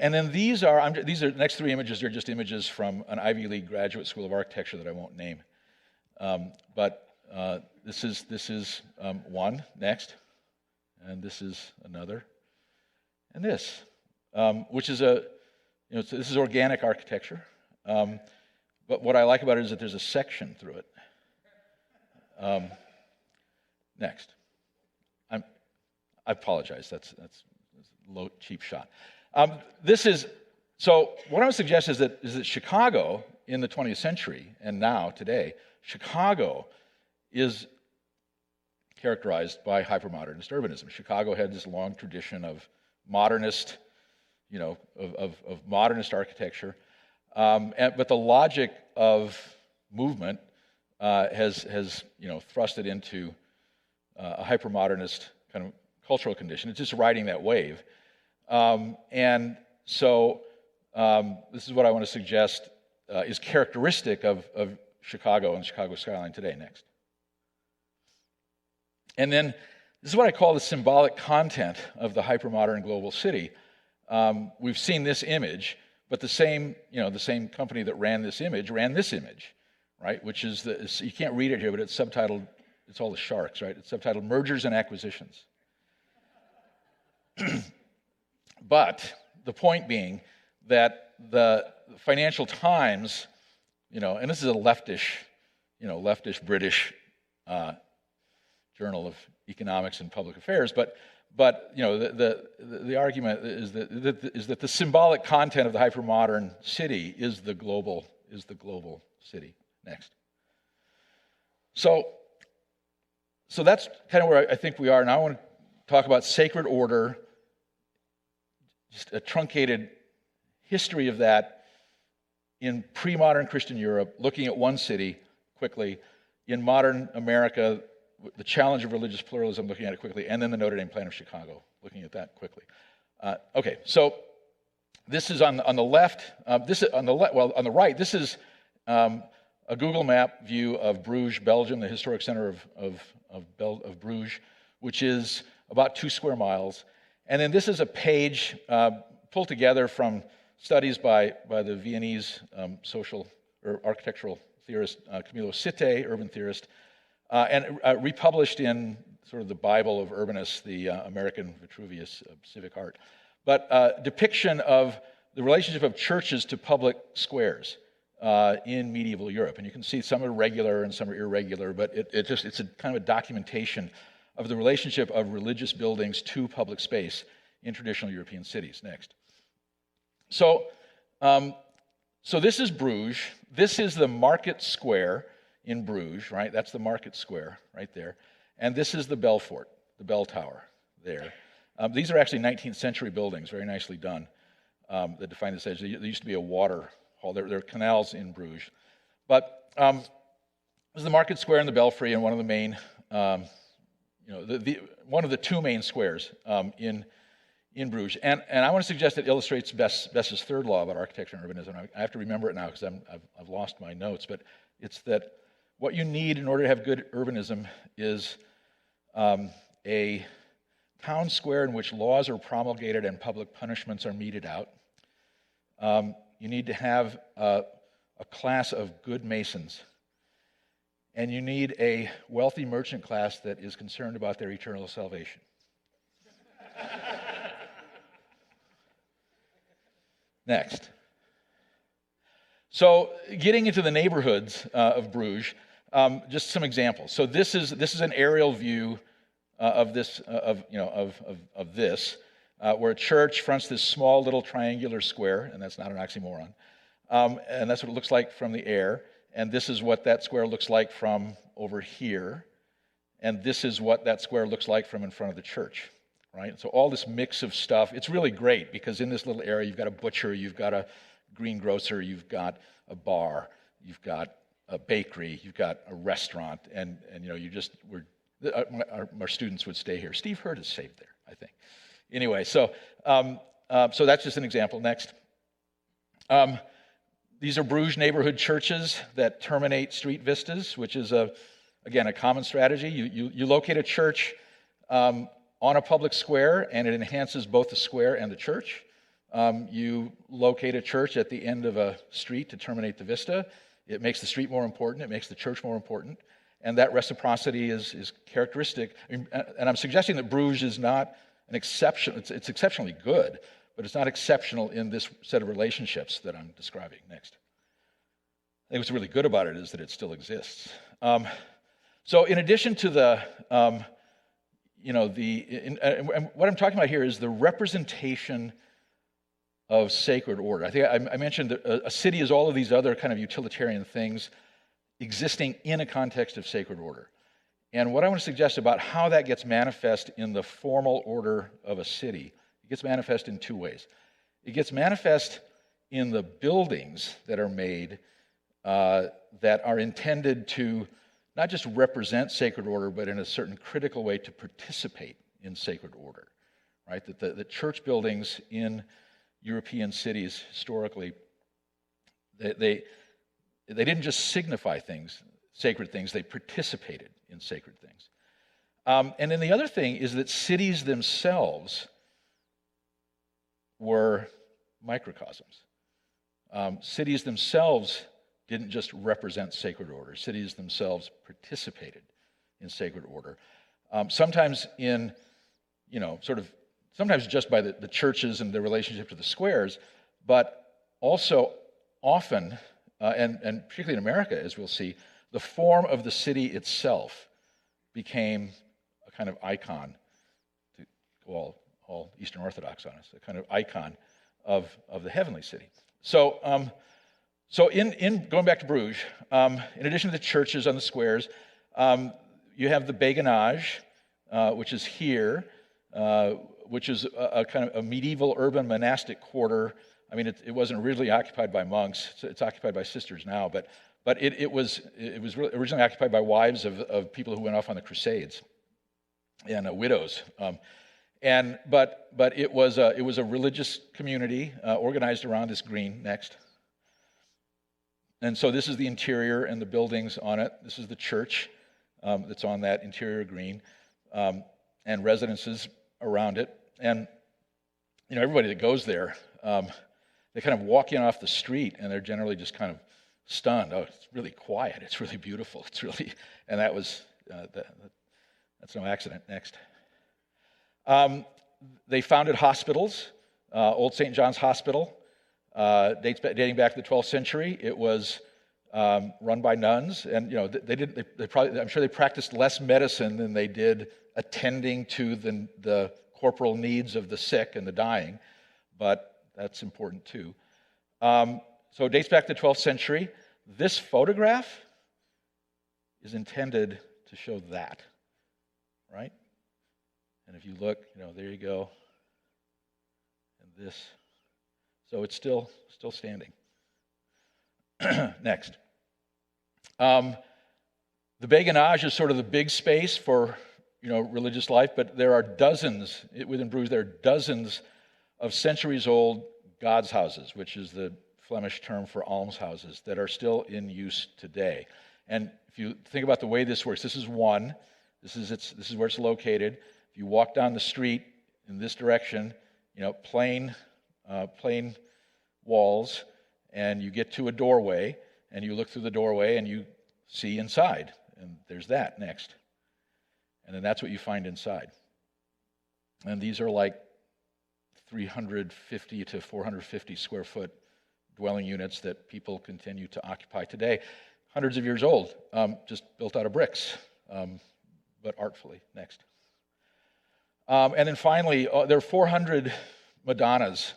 And then these are the next three images are just images from an Ivy League graduate school of architecture that I won't name. This is one next, and this is another, and this, which is this is organic architecture. But what I like about it is that there's a section through it. Next, I apologize. That's a low, cheap shot. So what I would suggest is that Chicago in the 20th century and now today, Chicago is characterized by hypermodernist urbanism. Chicago had this long tradition of modernist, of modernist architecture, but the logic of movement has thrust it into a hypermodernist kind of cultural condition. It's just riding that wave. And so this is what I want to suggest is characteristic of Chicago and Chicago skyline today. Next. And then this is what I call the symbolic content of the hypermodern global city. We've seen this image, but the same company that ran this image, right? Which is you can't read it here, but it's subtitled. It's all the sharks, right? It's subtitled "Mergers and Acquisitions." But the point being that the Financial Times, and this is a leftish British journal of economics and public affairs, but the argument is that the symbolic content of the hypermodern city is the global city. Next. So that's kind of where I think we are. Now I want to talk about sacred order, just a truncated history of that in pre-modern Christian Europe, looking at one city quickly, in modern America, the challenge of religious pluralism, looking at it quickly, and then the Notre Dame plan of Chicago, looking at that quickly. Okay, so this is on the left. On the right, this is a Google map view of Bruges, Belgium, the historic center of Bruges, which is about 2 square miles. And then this is a page pulled together from studies by the Viennese social or architectural theorist Camillo Sitte, urban theorist, and republished in sort of the Bible of urbanists, the American Vitruvius of civic art. But depiction of the relationship of churches to public squares in medieval Europe. And you can see some are regular and some are irregular, but it's a kind of a documentation of the relationship of religious buildings to public space in traditional European cities. Next. So this is Bruges. This is the market square in Bruges, right? That's the market square right there. And this is the Belfort, the bell tower there. These are actually 19th century buildings, very nicely done, that define this edge. There used to be a water hall. There are canals in Bruges. But this is the market square and the belfry, and one of the main, one of the 2 main squares in Bruges. And I want to suggest it illustrates Bess's third law about architecture and urbanism. I have to remember it now because I've lost my notes, but it's that what you need in order to have good urbanism is a town square in which laws are promulgated and public punishments are meted out. You need to have a class of good masons. And you need a wealthy merchant class that is concerned about their eternal salvation. Next. So, getting into the neighborhoods of Bruges, just some examples. So this is an aerial view of this, where a church fronts this small little triangular square, and that's not an oxymoron. And that's what it looks like from the air. And this is what that square looks like from over here. And this is what that square looks like from in front of the church, right? So all this mix of stuff, it's really great because in this little area, you've got a butcher, you've got a greengrocer, you've got a bar, you've got a bakery, you've got a restaurant, and our students would stay here. Steve Hurd is saved there, I think. Anyway, so that's just an example. Next. These are Bruges neighborhood churches that terminate street vistas, which is, again, a common strategy. You locate a church on a public square, and it enhances both the square and the church. You locate a church at the end of a street to terminate the vista. It makes the street more important. It makes the church more important. And that reciprocity is characteristic. And I'm suggesting that Bruges is not an exception. It's exceptionally good, but it's not exceptional in this set of relationships that I'm describing. Next. I think what's really good about it is that it still exists. So in addition to the, and what I'm talking about here is the representation of sacred order. I think I mentioned that a city is all of these other kind of utilitarian things existing in a context of sacred order. And what I want to suggest about how that gets manifest in the formal order of a city, it gets manifest in two ways. It gets manifest in the buildings that are made that are intended to not just represent sacred order, but in a certain critical way to participate in sacred order, right? That the church buildings in European cities historically, they didn't just signify things, sacred things, they participated in sacred things. And then the other thing is that cities themselves were microcosms. Cities themselves didn't just represent sacred order. Cities themselves participated in sacred order. Sometimes sometimes just by the churches and their relationship to the squares, but also often, and particularly in America, as we'll see, the form of the city itself became a kind of icon, to go all Eastern Orthodox on us, a kind of icon of the heavenly city. So in going back to Bruges, in addition to the churches on the squares, you have the Bagonage, which is here, which is a kind of a medieval urban monastic quarter. I mean, it wasn't originally occupied by monks. It's occupied by sisters now, but it was originally occupied by wives of people who went off on the Crusades and widows. But it was a religious community organized around this green. Next. And so this is the interior and the buildings on it. This is the church that's on that interior green, and residences around it. And everybody that goes there, they kind of walk in off the street, and they're generally just kind of stunned. Oh, it's really quiet. It's really beautiful. It's really, and that was that's no accident. Next. They founded hospitals. Old St. John's Hospital, dating back to the 12th century. It was run by nuns, and I'm sure they practiced less medicine than they did attending to the corporal needs of the sick and the dying, but that's important too. So it dates back to the 12th century. This photograph is intended to show that, right? And if you look, there you go. And this. So it's still standing. Next. The Bagonage is sort of the big space for religious life, but there are dozens within Bruges. There are dozens of centuries-old God's houses, which is the Flemish term for almshouses, that are still in use today. And if you think about the way this works, this is one. This is where it's located. If you walk down the street in this direction, plain walls, and you get to a doorway, and you look through the doorway, and you see inside, and there's that next. And then that's what you find inside. And these are like 350 to 450 square foot dwelling units that people continue to occupy today. Hundreds of years old, just built out of bricks, but artfully. Next. And then finally, there are 400 Madonnas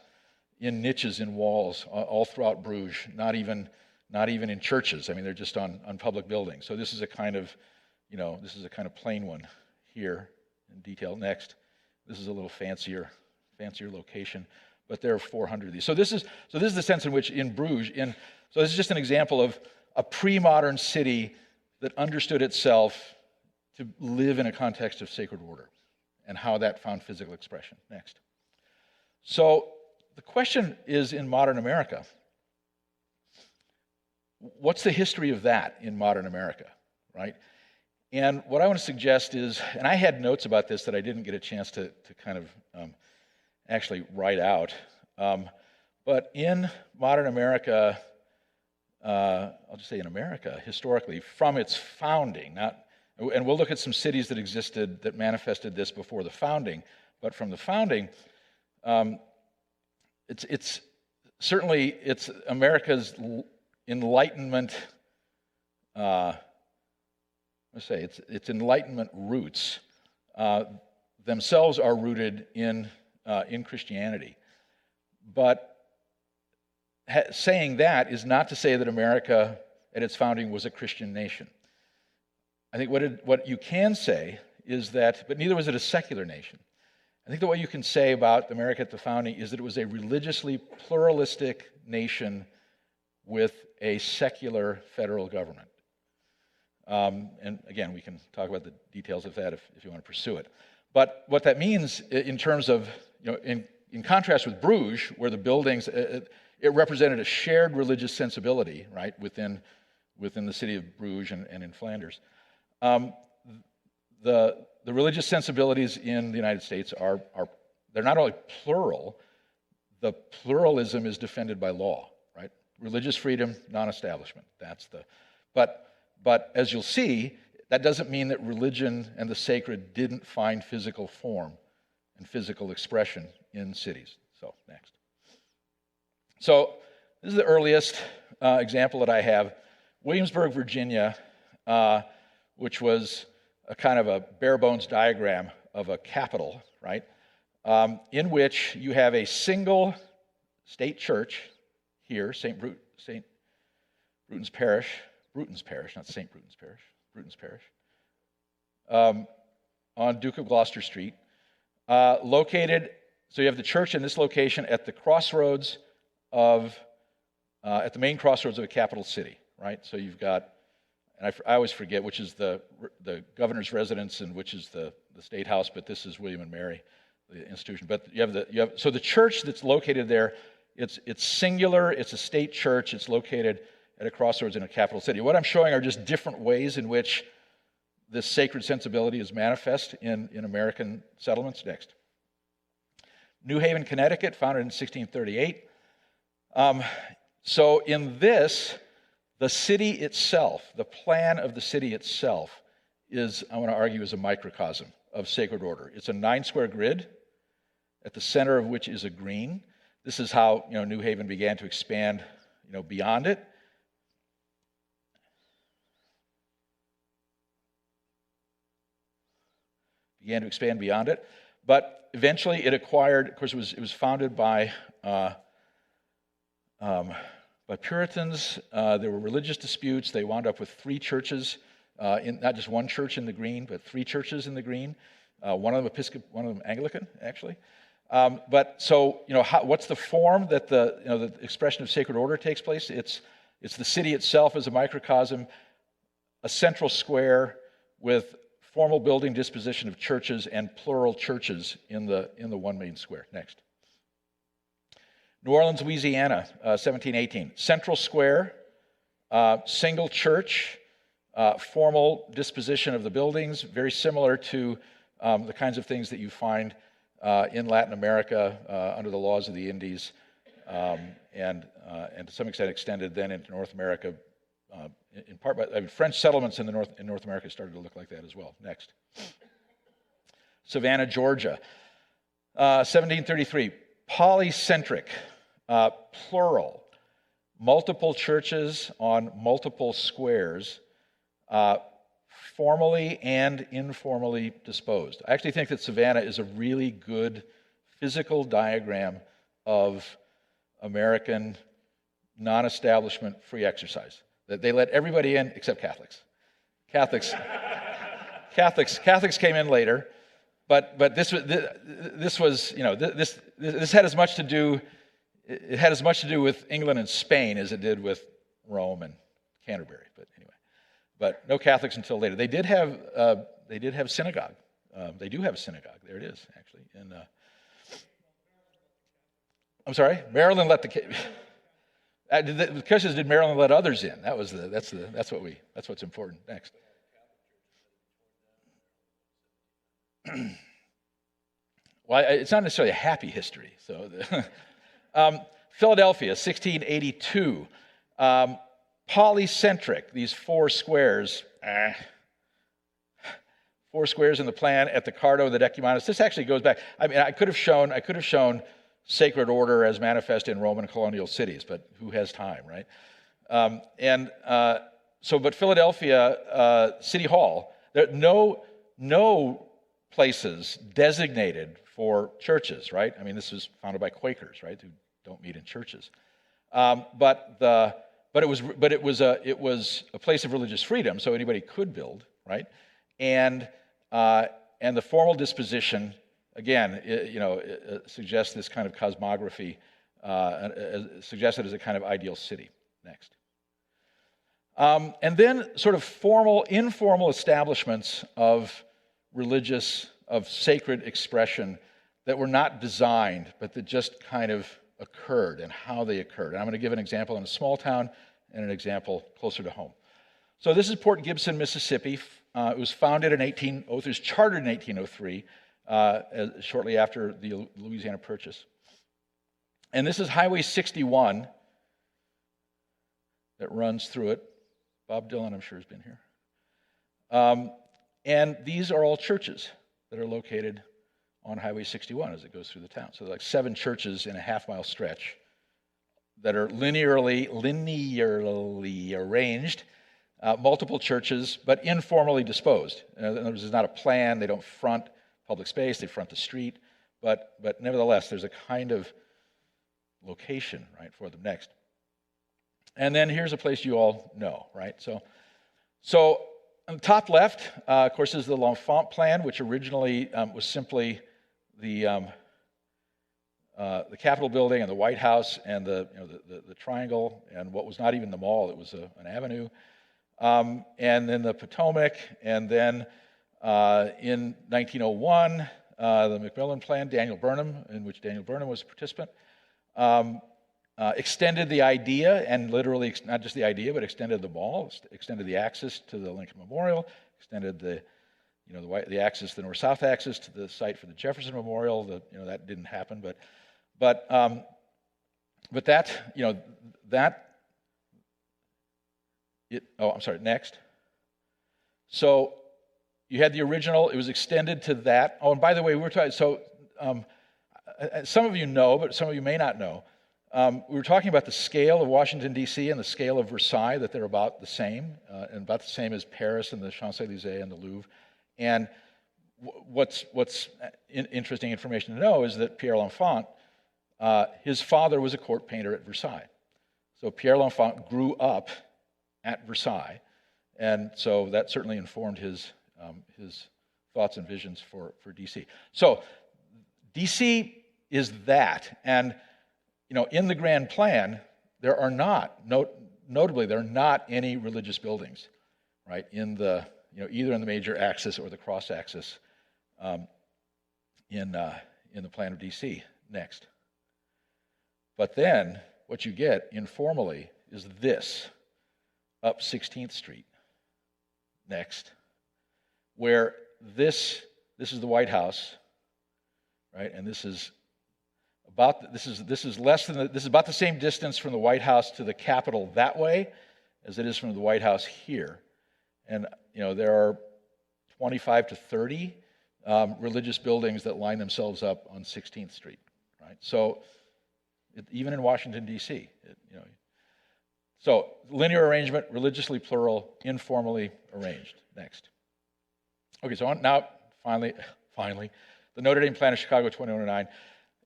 in niches in walls all throughout Bruges, not even in churches. I mean, they're just on public buildings. So this is a kind of plain one here in detail. Next. This is a little fancier location, but there are 400 of these. So this is the sense in which in Bruges, so this is just an example of a pre-modern city that understood itself to live in a context of sacred order and how that found physical expression. Next. So the question is, in modern America, what's the history of that in modern America, right? And what I want to suggest is, and I had notes about this that I didn't get a chance to kind of actually write out, But in modern America, I'll just say in America, historically, from its founding, and we'll look at some cities that existed that manifested this before the founding, but from the founding, it's certainly America's Enlightenment. Its Enlightenment roots themselves are rooted in Christianity, but saying that is not to say that America at its founding was a Christian nation. I think what you can say is that, but neither was it a secular nation. I think that what you can say about America at the founding is that it was a religiously pluralistic nation with a secular federal government. And again, we can talk about the details of that if you want to pursue it. But what that means in terms of, in contrast with Bruges, where the buildings, it represented a shared religious sensibility, right, within the city of Bruges and in Flanders. The religious sensibilities in the United States they're not only plural, the pluralism is defended by law, right? Religious freedom, non-establishment. But as you'll see, that doesn't mean that religion and the sacred didn't find physical form and physical expression in cities. So, next. So, this is the earliest example that I have. Williamsburg, Virginia, which was a kind of a bare bones diagram of a capital, right? In which you have a single state church here, St. Bruton's Parish, not St. Bruton's Parish, Bruton's Parish, on Duke of Gloucester Street, located. So you have the church in this location at the crossroads at the main crossroads of a capital city, right? So you've got, and I always forget which is the governor's residence and which is the state house, but this is William and Mary, the institution. But so the church that's located there, it's singular. It's a state church. It's located at a crossroads in a capital city. What I'm showing are just different ways in which this sacred sensibility is manifest in American settlements. Next. New Haven, Connecticut, founded in 1638. So in this, the city itself, the plan of the city itself is, I want to argue, is a microcosm of sacred order. It's a 9-square grid, at the center of which is a green. This is how New Haven began to expand beyond it. But eventually it acquired, of course, it was founded by Puritans. There were religious disputes. They wound up with 3 churches, not just one church in the green, but 3 churches in the green. One of them Episcopal, one of them Anglican, actually. But so, what's the form that the expression of sacred order takes place? It's the city itself as a microcosm, a central square with formal building disposition of churches and plural churches in the one main square. Next. New Orleans, Louisiana, 1718. Central square, single church, formal disposition of the buildings, very similar to the kinds of things that you find in Latin America under the laws of the Indies, and to some extent extended then into North America, in part by French settlements in North America started to look like that as well. Next. Savannah, Georgia, 1733. Polycentric, plural, multiple churches on multiple squares, formally and informally disposed. I actually think that Savannah is a really good physical diagram of American non-establishment free exercise. That they let everybody in except Catholics. Catholics came in later, but this was this had as much to do. It had as much to do with England and Spain as it did with Rome and Canterbury. But anyway, but no Catholics until later. They did have synagogue. They do have a synagogue. There it is, actually. I'm sorry, Maryland let the question is, did Maryland let others in? That's what's important. Next. Well, it's not necessarily a happy history. So, Philadelphia, 1682. Polycentric, these four squares in the plan at the Cardo and the Decumanus. This actually goes back. I mean, I could have shown sacred order as manifest in Roman colonial cities, but who has time, right? But Philadelphia City Hall, there are no places designated for churches, right? I mean, this was founded by Quakers, right, who don't meet in churches. But it was a place of religious freedom, so anybody could build, right? And the formal disposition, again, suggests this kind of cosmography, suggested as a kind of ideal city. Next. And then sort of informal establishments of sacred expression that were not designed, but that just kind of occurred and how they occurred. And I'm going to give an example in a small town and an example closer to home. So this is Port Gibson, Mississippi. It was founded it was chartered in 1803, shortly after the Louisiana Purchase. And this is Highway 61 that runs through it. Bob Dylan, I'm sure, has been here. And these are all churches that are located on Highway 61 as it goes through the town. So like 7 churches in a half-mile stretch that are linearly arranged, multiple churches, but informally disposed. In other words, there's not a plan. They don't front public space. They front the street. But nevertheless, there's a kind of location, right, for them. Next. And then here's a place you all know, right? So on the top left, of course, is the L'Enfant plan, which originally was simply the Capitol building and the White House and the triangle and what was not even the mall. It was an avenue. And then the Potomac, and then in 1901, the Macmillan plan, Daniel Burnham, in which Daniel Burnham was a participant, extended the idea, and literally not just the idea, but extended the mall, extended the axis to the Lincoln Memorial, extended the axis, the north-south axis, to the site for the Jefferson Memorial. That didn't happen, but next. So you had the original. It was extended to that. Oh, and by the way, we were talking. So some of you know, but some of you may not know. We were talking about the scale of Washington, D.C. and the scale of Versailles, that they're about the same, and about the same as Paris and the Champs-Élysées and the Louvre. And what's interesting information to know is that Pierre L'Enfant, his father was a court painter at Versailles. So Pierre L'Enfant grew up at Versailles, and so that certainly informed his thoughts and visions for D.C. So D.C. is that, and in the grand plan, there are notably, there are not any religious buildings, right, either in the major axis or the cross axis in the plan of D.C. Next. But then what you get informally is this, up 16th Street. Next. Where this is the White House, right, and this is about the same distance from the White House to the Capitol that way as it is from the White House here. And there are 25 to 30 religious buildings that line themselves up on 16th Street, right? So even in Washington, D.C., so linear arrangement, religiously plural, informally arranged. Next. Okay, so now finally, the Notre Dame Plan of Chicago 2009.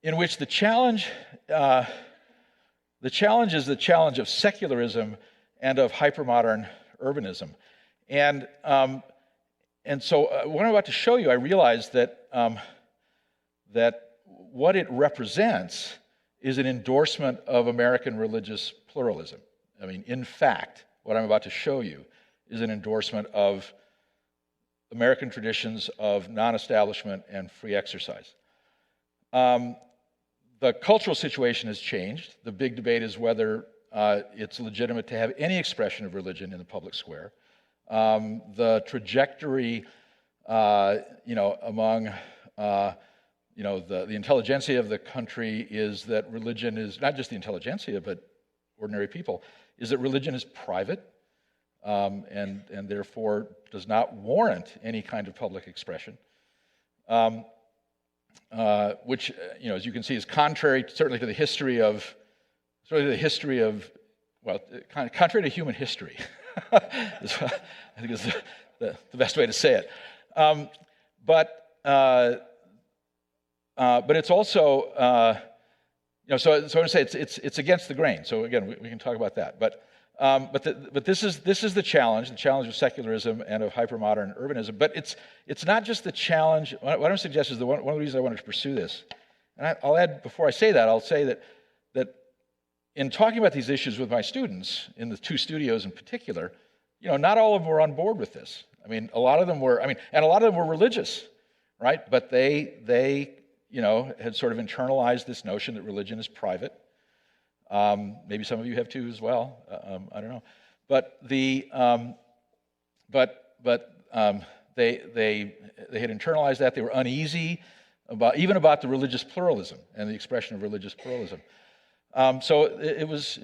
In which the challenge is the challenge of secularism and of hypermodern urbanism, and so what I'm about to show you, I realized that what it represents is an endorsement of American religious pluralism. I mean, in fact, what I'm about to show you is an endorsement of American traditions of non-establishment and free exercise. The cultural situation has changed. The big debate is whether it's legitimate to have any expression of religion in the public square. The trajectory, among the intelligentsia of the country is that religion is, not just the intelligentsia, but ordinary people, is that religion is private, and therefore does not warrant any kind of public expression, which, as you can see, is contrary certainly to the history of, well, contrary to human history. I think is the best way to say it. But it's also, so I want to say it's against the grain. So again, we can talk about that. But this is the challenge of secularism and of hypermodern urbanism. But it's not just the challenge. What I'm going to suggest is one of the reasons I wanted to pursue this. And I'll add, before I say that, I'll say that in talking about these issues with my students, in the two studios in particular, not all of them were on board with this. I mean, a lot of them were, and a lot of them were religious, right? But they had sort of internalized this notion that religion is private. Maybe some of you have too as well. I don't know. But they had internalized that. They were uneasy even about the religious pluralism and the expression of religious pluralism. So it was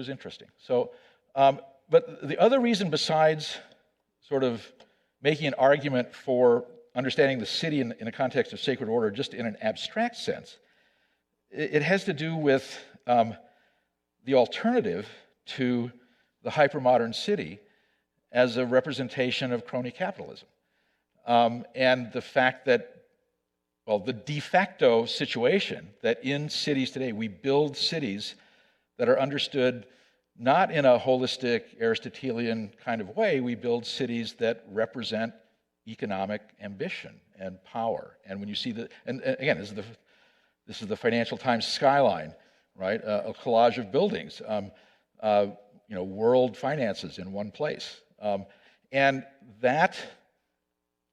interesting. So, but the other reason, besides sort of making an argument for understanding the city in a context of sacred order, just in an abstract sense, it has to do with the alternative to the hypermodern city as a representation of crony-capitalism, and the fact that, well, the de facto situation that in cities today, we build cities that are understood not in a holistic Aristotelian kind of way. We build cities that represent economic ambition and power. And when you see and again, this is the Financial Times skyline, right? A collage of buildings, world finances in one place, and that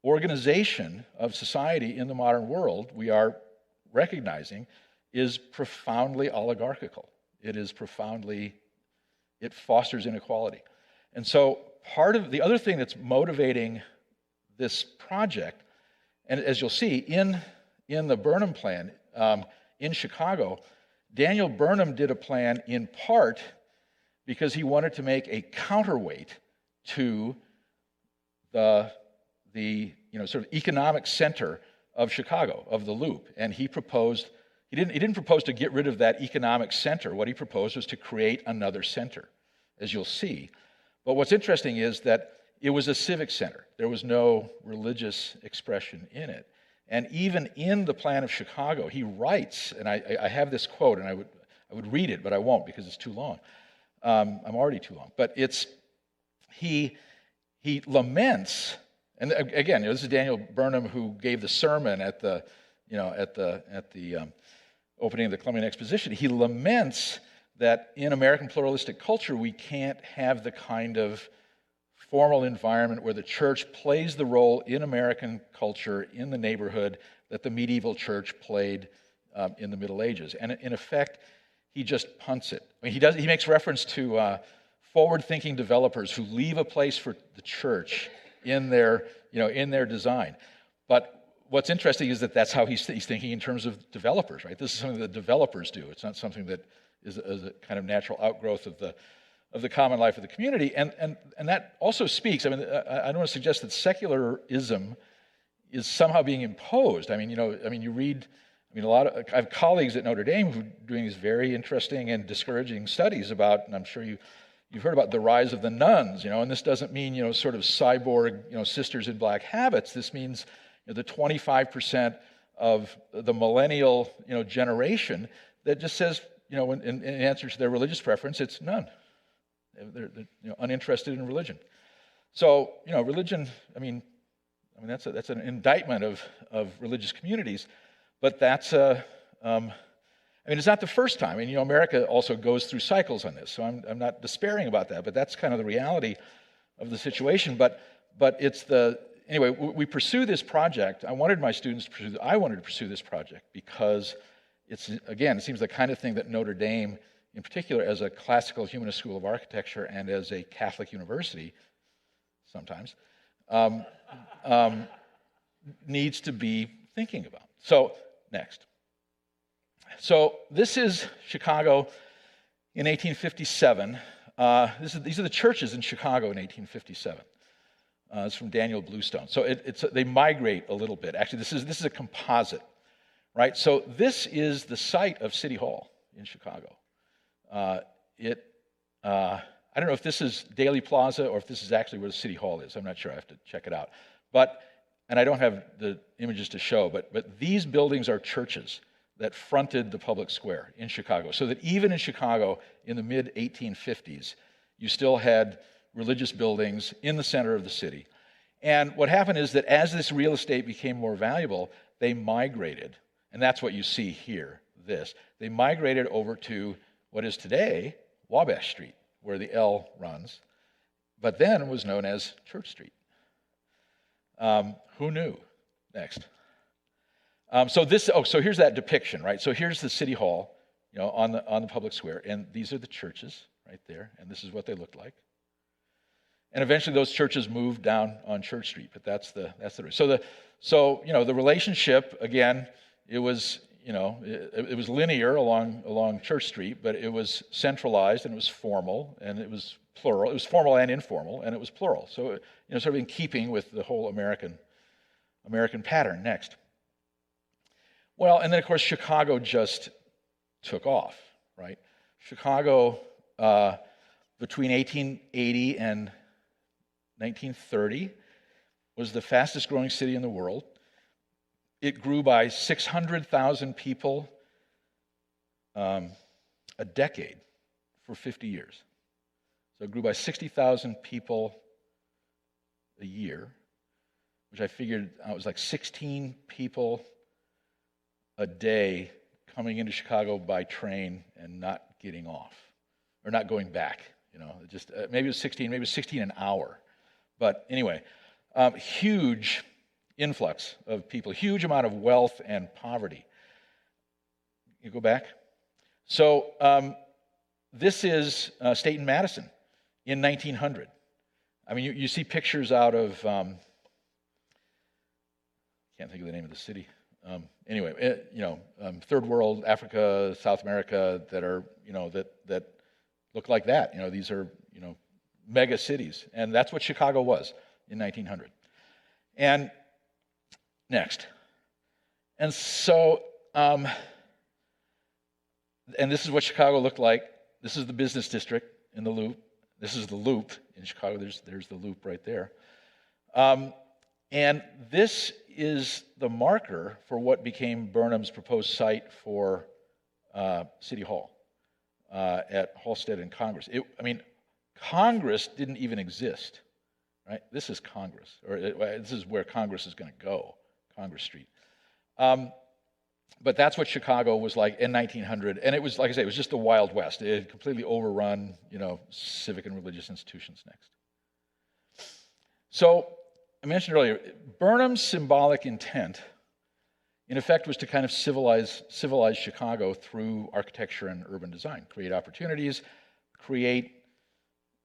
organization of society in the modern world, we are recognizing, is profoundly oligarchical. It fosters inequality. And so part of the other thing that's motivating this project, and as you'll see in the Burnham plan in Chicago, Daniel Burnham did a plan in part because he wanted to make a counterweight to the sort of economic center of Chicago, of the Loop. And he didn't propose to get rid of that economic center. What he proposed was to create another center, as you'll see. But what's interesting is that it was a civic center. There was no religious expression in it. And even in the plan of Chicago, he writes, and I have this quote, and I would read it, but I won't because it's too long. I'm already too long. But he laments. And again, this is Daniel Burnham, who gave the sermon at the opening of the Columbian Exposition. He laments that in American pluralistic culture, we can't have the kind of formal environment where the church plays the role in American culture, in the neighborhood, that the medieval church played in the Middle Ages. And in effect, he just punts it. I mean, he makes reference to forward-thinking developers who leave a place for the church in their design. But what's interesting is that that's how he's thinking in terms of developers, right? This is something that developers do. It's not something that is a kind of natural outgrowth of the common life of the community. And that also speaks, I don't want to suggest that secularism is somehow being imposed. I have colleagues at Notre Dame who are doing these very interesting and discouraging studies about, and I'm sure you've heard about the rise of the nuns, and this doesn't mean, sort of cyborg, sisters in black habits. This means the 25% of the millennial, generation that just says, in answer to their religious preference, it's none. They're uninterested in religion. So, religion, that's an indictment of religious communities, but that's it's not the first time. America also goes through cycles on this, so I'm not despairing about that, but that's kind of the reality of the situation. But anyway, we pursue this project. I wanted to pursue this project because it seems the kind of thing that Notre Dame, in particular as a classical humanist school of architecture and as a Catholic university, sometimes, needs to be thinking about. So Next. So this is Chicago in 1857. These are the churches in Chicago in 1857. It's from Daniel Bluestone. So they migrate a little bit. Actually, this is a composite, right? So this is the site of City Hall in Chicago. I don't know if this is Daley Plaza or if this is actually where the City Hall is. I'm not sure. I have to check it out. And I don't have the images to show, but these buildings are churches that fronted the public square in Chicago. So that even in Chicago in the mid-1850s, you still had religious buildings in the center of the city. And what happened is that as this real estate became more valuable, they migrated. And that's what you see here, this. They migrated over to what is today Wabash Street, where the L runs, but then was known as Church Street. Who knew? Next. So here's that depiction, right? So here's the City Hall, on the public square, and these are the churches right there, and this is what they looked like. And eventually those churches moved down on Church Street, but that's the the relationship, again, it was linear along Church Street, but it was centralized and it was formal and it was plural. It was formal and informal and it was plural. So sort of in keeping with the whole American pattern. Next. Well, and then of course Chicago just took off, right? Chicago between 1880 and 1930 was the fastest growing city in the world. It grew by 600,000 people a decade for 50 years. So it grew by 60,000 people a year, which I figured was like 16 people a day coming into Chicago by train and not getting off, or not going back. Just maybe it was 16, maybe it was 16 an hour. But anyway, huge influx of people, huge amount of wealth and poverty. You go back. So this is State and Madison in 1900. I mean, you see pictures out of, can't think of the name of the city. Anyway, third world, Africa, South America, that are, that look like that. These are, mega cities. And that's what Chicago was in 1900. And next. And so, and this is what Chicago looked like. This is the business district in the Loop. This is the Loop in Chicago. There's the Loop right there. And this is the marker for what became Burnham's proposed site for City Hall at Halsted and Congress. Congress didn't even exist, right? This is Congress, or this is where Congress is going to go, Congress Street. But that's what Chicago was like in 1900, and it was, like I say, it was just the Wild West. It had completely overrun, civic and religious institutions. Next. So I mentioned earlier, Burnham's symbolic intent, in effect, was to kind of civilize Chicago through architecture and urban design, create opportunities, create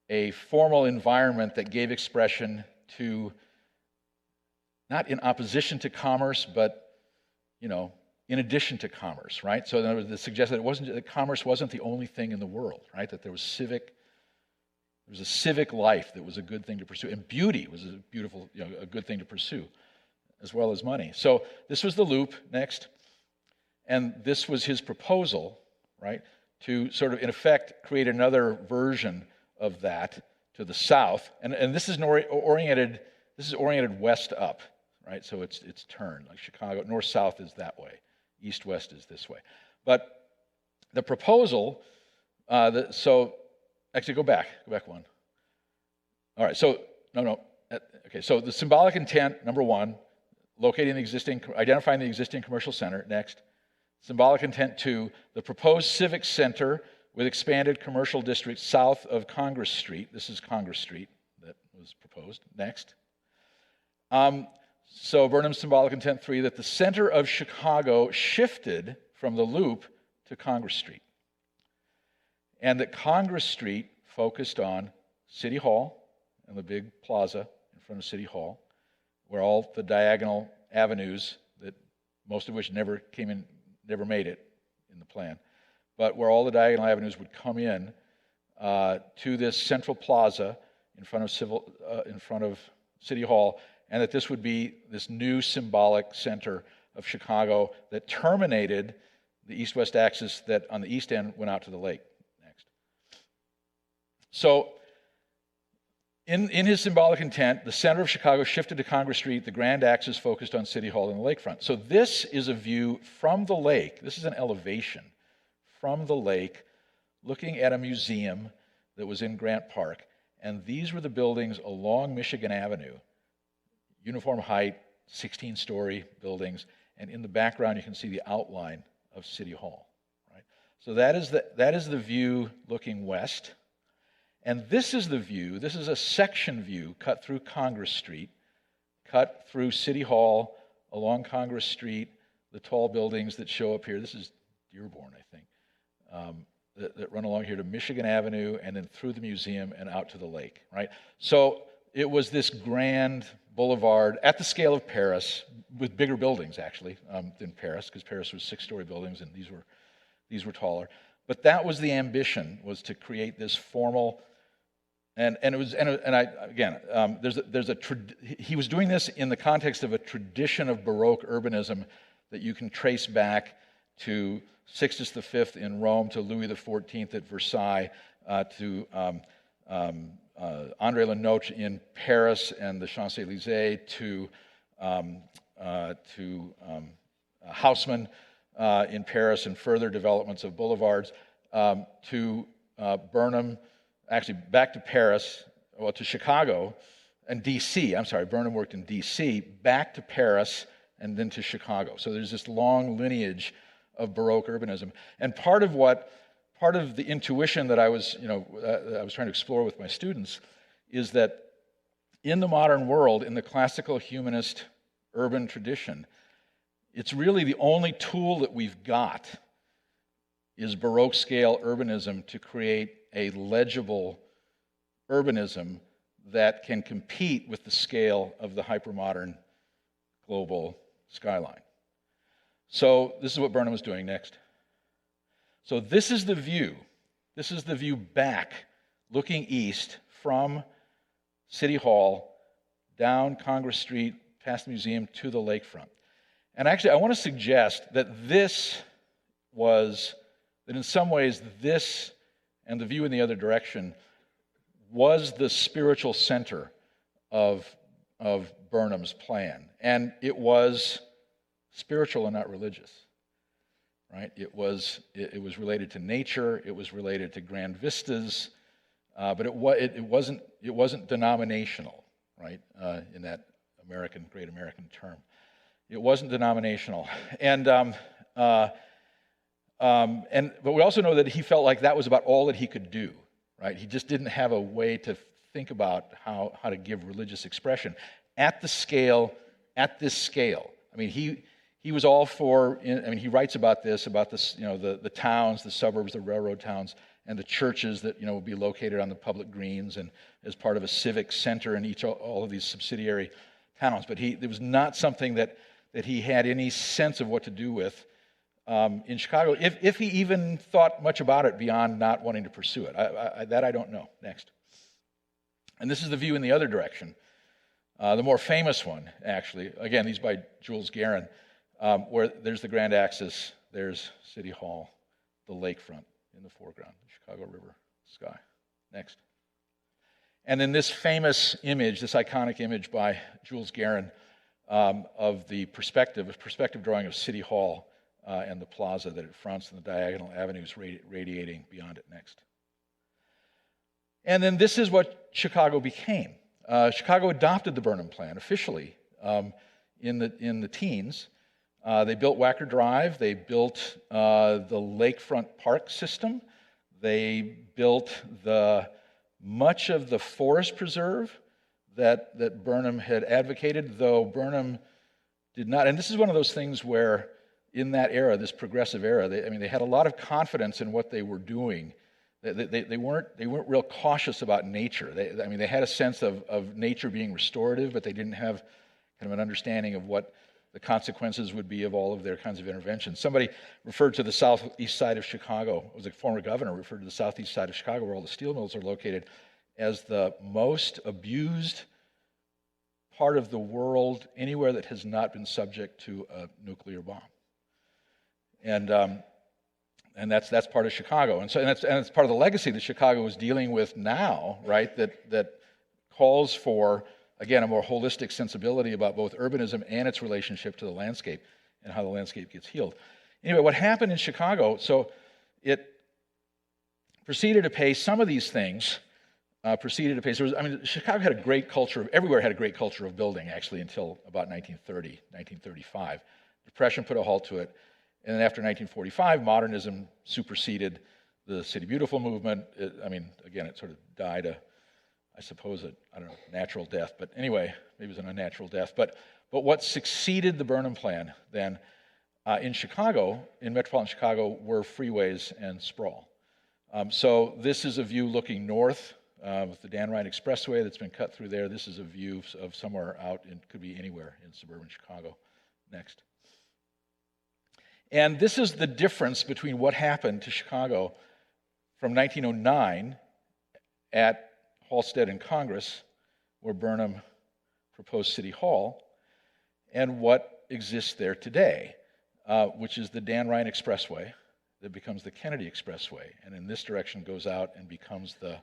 a formal environment that gave expression to, not in opposition to commerce, but, in addition to commerce, right? So in other words, it suggested that commerce wasn't the only thing in the world, right? That there was a civic life that was a good thing to pursue, and beauty was a beautiful, a good thing to pursue, as well as money. So this was the Loop, next, and this was his proposal, right, to sort of, in effect, create another version of that to the south, and this is oriented west up, right? So it's turned, like Chicago, north-south is that way, east-west is this way. But the proposal, actually, go back one. All right, so, okay, so the symbolic intent, number one, identifying the existing commercial center, next. Symbolic intent two, the proposed civic center with expanded commercial districts south of Congress Street. This is Congress Street that was proposed, next. So Burnham's symbolic intent three, that the center of Chicago shifted from the Loop to Congress Street, and that Congress Street focused on City Hall and the big plaza in front of City Hall, where all the diagonal avenues that most of which never made it in the plan, but where all the diagonal avenues would come in to this central plaza in front of City Hall, and that this would be this new symbolic center of Chicago that terminated the east-west axis that on the east end went out to the lake next. So in his symbolic intent, the center of Chicago shifted to Congress Street, the grand axis focused on City Hall and the lakefront. So this is a view from the lake. This is an elevation from the lake looking at a museum that was in Grant Park. And these were the buildings along Michigan Avenue, uniform height, 16-story buildings. And in the background, you can see the outline of City Hall. Right? So that is the view looking west. And this is the view, this is a section view cut through Congress Street, cut through City Hall, along Congress Street, the tall buildings that show up here. This is Dearborn, I think, that run along here to Michigan Avenue and then through the museum and out to the lake, right? So it was this grand boulevard at the scale of Paris, with bigger buildings, actually, than Paris, because Paris was 6-story buildings and these were taller. But that was the ambition, was to create this formal. He was doing this in the context of a tradition of Baroque urbanism that you can trace back to Sixtus V in Rome, to Louis XIV at Versailles, to André Le Nôtre in Paris and the Champs-Élysées, to Haussmann in Paris and further developments of boulevards, to Burnham. Actually, back to Paris, well, to Chicago and D.C. I'm sorry, Burnham worked in D.C., back to Paris, and then to Chicago. So there's this long lineage of Baroque urbanism. And part of the intuition that I was trying to explore with my students is that in the modern world, in the classical humanist urban tradition, it's really the only tool that we've got is Baroque scale urbanism to create a legible urbanism that can compete with the scale of the hypermodern global skyline. So this is what Burnham was doing next. So this is the view. This is the view back, looking east from City Hall, down Congress Street, past the museum, to the lakefront. And actually, I want to suggest that in some ways, this and the view in the other direction was the spiritual center of Burnham's plan. And it was spiritual and not religious, right? It was related to nature, it was related to grand vistas, but it wasn't denominational, right? In that great American term. It wasn't denominational. But we also know that he felt like that was about all that he could do, right? He just didn't have a way to think about how to give religious expression at this scale. I mean, he was all for. He writes about this, the towns, the suburbs, the railroad towns, and the churches that would be located on the public greens and as part of a civic center in all of these subsidiary towns. But there was not something that he had any sense of what to do with. In Chicago, if he even thought much about it beyond not wanting to pursue it. That I don't know. Next. And this is the view in the other direction. The more famous one, actually, again, these by Jules Guerin, where there's the grand axis, there's City Hall, the lakefront in the foreground, the Chicago River sky. Next. And then this famous image, this iconic image by Jules Guerin of the perspective drawing of City Hall, and the plaza that it fronts and the diagonal avenues radiating beyond it next. And then this is what Chicago became. Chicago adopted the Burnham Plan officially in the teens. They built Wacker Drive. They built the lakefront park system. They built much of the forest preserve that Burnham had advocated, though Burnham did not. And this is one of those things where in that era, this progressive era, they had a lot of confidence in what they were doing. They weren't real cautious about nature. They had a sense of nature being restorative, but they didn't have kind of an understanding of what the consequences would be of all of their kinds of interventions. Somebody referred to the southeast side of Chicago, it was a former governor, referred to the southeast side of Chicago where all the steel mills are located as the most abused part of the world anywhere that has not been subject to a nuclear bomb. And that's part of Chicago. And it's part of the legacy that Chicago is dealing with now, right? That calls for, again, a more holistic sensibility about both urbanism and its relationship to the landscape and how the landscape gets healed. Anyway, what happened in Chicago, so it proceeded to pay some of these things, Chicago had a great culture, everywhere had a great culture of building, actually, until about 1930, 1935. Depression put a halt to it. And then after 1945, modernism superseded the City Beautiful movement. Again, it sort of died I suppose, natural death. But anyway, maybe it was an unnatural death. But what succeeded the Burnham plan then in Chicago, in metropolitan Chicago, were freeways and sprawl. So this is a view looking north with the Dan Ryan Expressway that's been cut through there. This is a view of somewhere out, and could be anywhere in suburban Chicago. Next. And this is the difference between what happened to Chicago from 1909 at Halstead and Congress, where Burnham proposed City Hall, and what exists there today, which is the Dan Ryan Expressway that becomes the Kennedy Expressway, and in this direction goes out and becomes the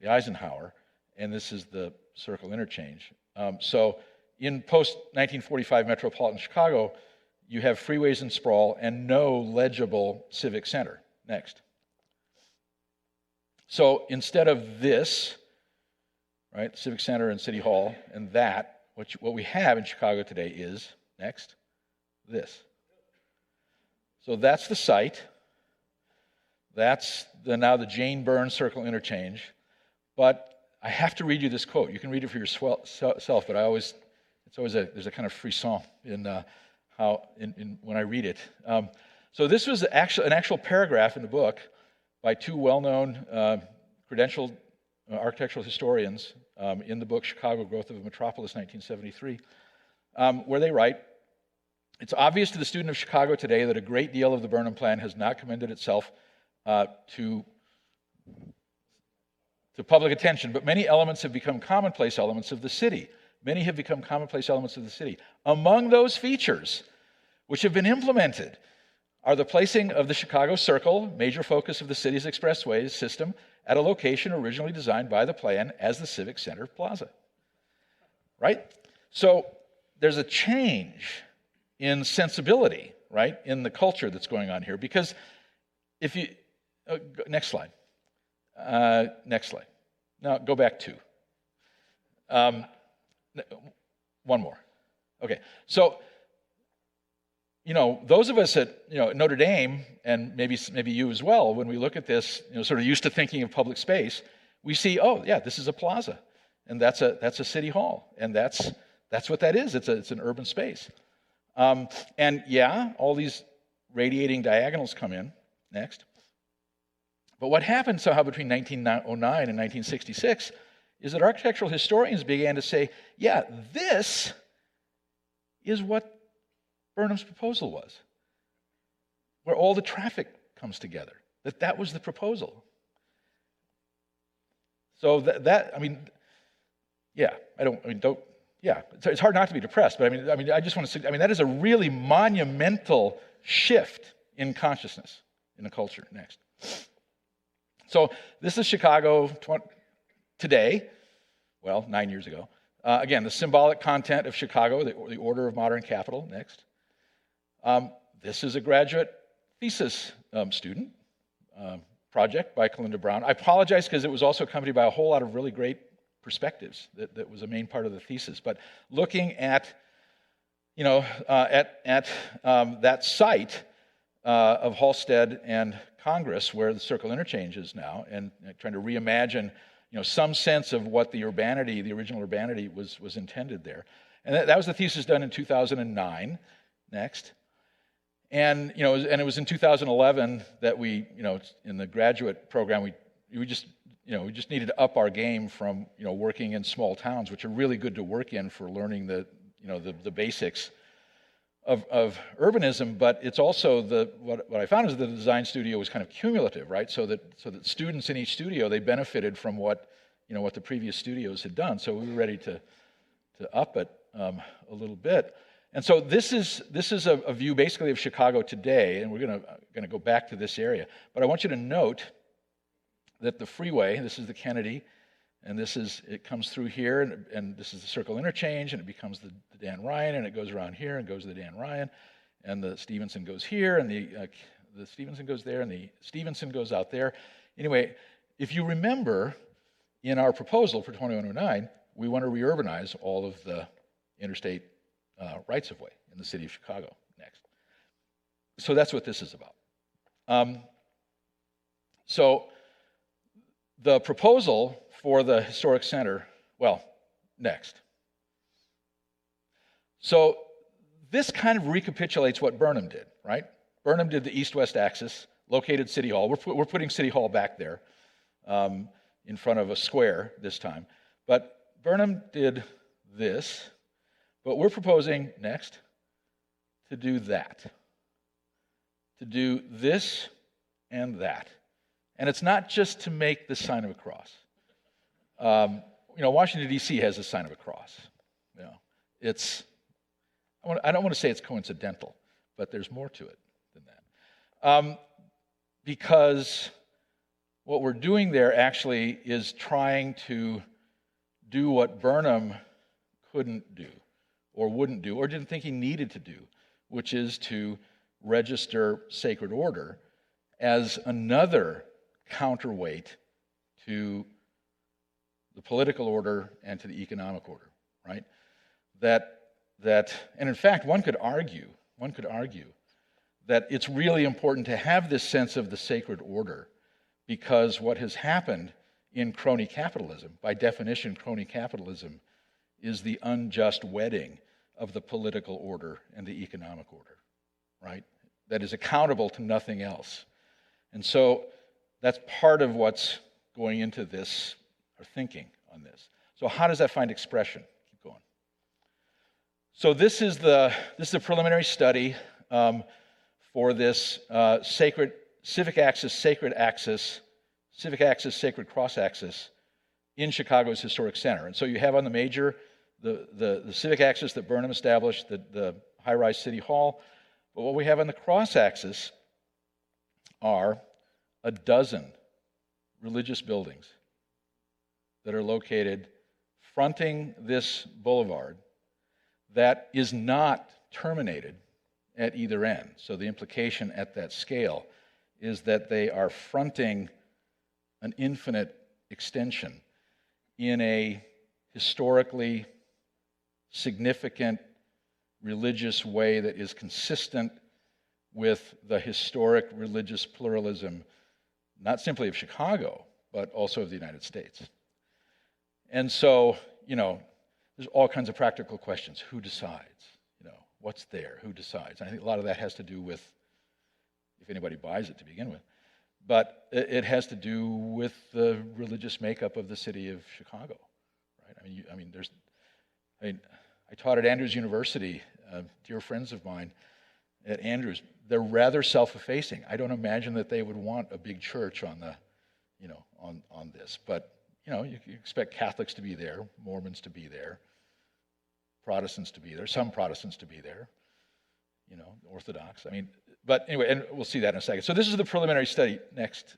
Eisenhower, and this is the Circle Interchange. So in post-1945 metropolitan Chicago, you have freeways and sprawl and no legible civic center. Next. So instead of this, right, Civic Center and City Hall, and that, what we have in Chicago today is, next, this. So that's the site. That's now the Jane Byrne Circle Interchange. But I have to read you this quote. You can read it for yourself, but there's a kind of frisson in when I read it. So this was an actual paragraph in the book by two well-known credentialed architectural historians in the book Chicago Growth of a Metropolis, 1973, where they write, "It's obvious to the student of Chicago today that a great deal of the Burnham Plan has not commended itself to public attention, but many elements have become commonplace elements of the city. Many have become commonplace elements of the city. Among those features which have been implemented are the placing of the Chicago Circle, major focus of the city's expressways system, at a location originally designed by the plan as the Civic Center Plaza." Right? So there's a change in sensibility, right, in the culture that's going on here. Because if you, next slide. Next slide. Now go back two. One more. Okay, so, those of us at Notre Dame, and maybe you as well, when we look at this, sort of used to thinking of public space, we see, oh yeah, this is a plaza, and that's a city hall, and that's what that is. It's an urban space, and yeah, all these radiating diagonals come in next. But what happened somehow between 1909 and 1966 is that architectural historians began to say, yeah, this is what Burnham's proposal was, where all the traffic comes together, that was the proposal. So it's hard not to be depressed, but I just want to say, that is a really monumental shift in consciousness, in the culture. Next. So this is Chicago today, 9 years ago. Again, the symbolic content of Chicago, the order of modern capital. Next. This is a graduate thesis student project by Kalinda Brown. I apologize because it was also accompanied by a whole lot of really great perspectives. That was a main part of the thesis. But looking at, that site of Halstead and Congress, where the Circle Interchange is now, and trying to reimagine, some sense of what the original urbanity was intended there. And that was the thesis done in 2009. Next. And it was in 2011 that we, in the graduate program, we just needed to up our game from, working in small towns, which are really good to work in for learning the basics of urbanism, but it's also what I found is the design studio was kind of cumulative, right? So that students in each studio, they benefited from what the previous studios had done. So we were ready to up it a little bit. And so this is a view basically of Chicago today, and we're gonna go back to this area. But I want you to note that the freeway, this is the Kennedy, and it comes through here, and this is the Circle Interchange, and it becomes the Dan Ryan, and it goes around here and goes to the Dan Ryan, and the Stevenson goes here, and the Stevenson goes there, and the Stevenson goes out there. Anyway, if you remember, in our proposal for 2109, we want to re-urbanize all of the interstate rights-of-way in the city of Chicago next. So that's what this is about. So the proposal for the historic center, well, next. So this kind of recapitulates what Burnham did, right? Burnham did the east-west axis, located City Hall. We're putting City Hall back there in front of a square this time. But Burnham did this, but we're proposing next to do that. To do this and that. And it's not just to make the sign of a cross. Washington, D.C. has a sign of a cross. I don't want to say it's coincidental, but there's more to it than that. Because what we're doing there actually is trying to do what Burnham couldn't do, or wouldn't do, or didn't think he needed to do, which is to register sacred order as another counterweight to the political order and to the economic order, right? And in fact, one could argue that it's really important to have this sense of the sacred order, because what has happened in crony-capitalism, by definition, crony-capitalism is the unjust wedding of the political order and the economic order, right? That is accountable to nothing else. And so that's part of what's going into this, or thinking on this. So how does that find expression? Keep going. So this is the preliminary study for this civic axis, sacred cross axis in Chicago's historic center. And so you have on the major the civic axis that Burnham established, the high-rise City Hall. But what we have on the cross axis are a dozen religious buildings that are located fronting this boulevard that is not terminated at either end. So the implication at that scale is that they are fronting an infinite extension in a historically significant religious way that is consistent with the historic religious pluralism, not simply of Chicago, but also of the United States. And so, there's all kinds of practical questions. Who decides? What's there? Who decides? And I think a lot of that has to do with if anybody buys it to begin with. But it has to do with the religious makeup of the city of Chicago, right? I taught at Andrews University. Dear friends of mine at Andrews, they're rather self-effacing. I don't imagine that they would want a big church on on this. But you expect Catholics to be there, Mormons to be there, Protestants to be there, some Protestants to be there, Orthodox. But anyway, and we'll see that in a second. So this is the preliminary study. Next.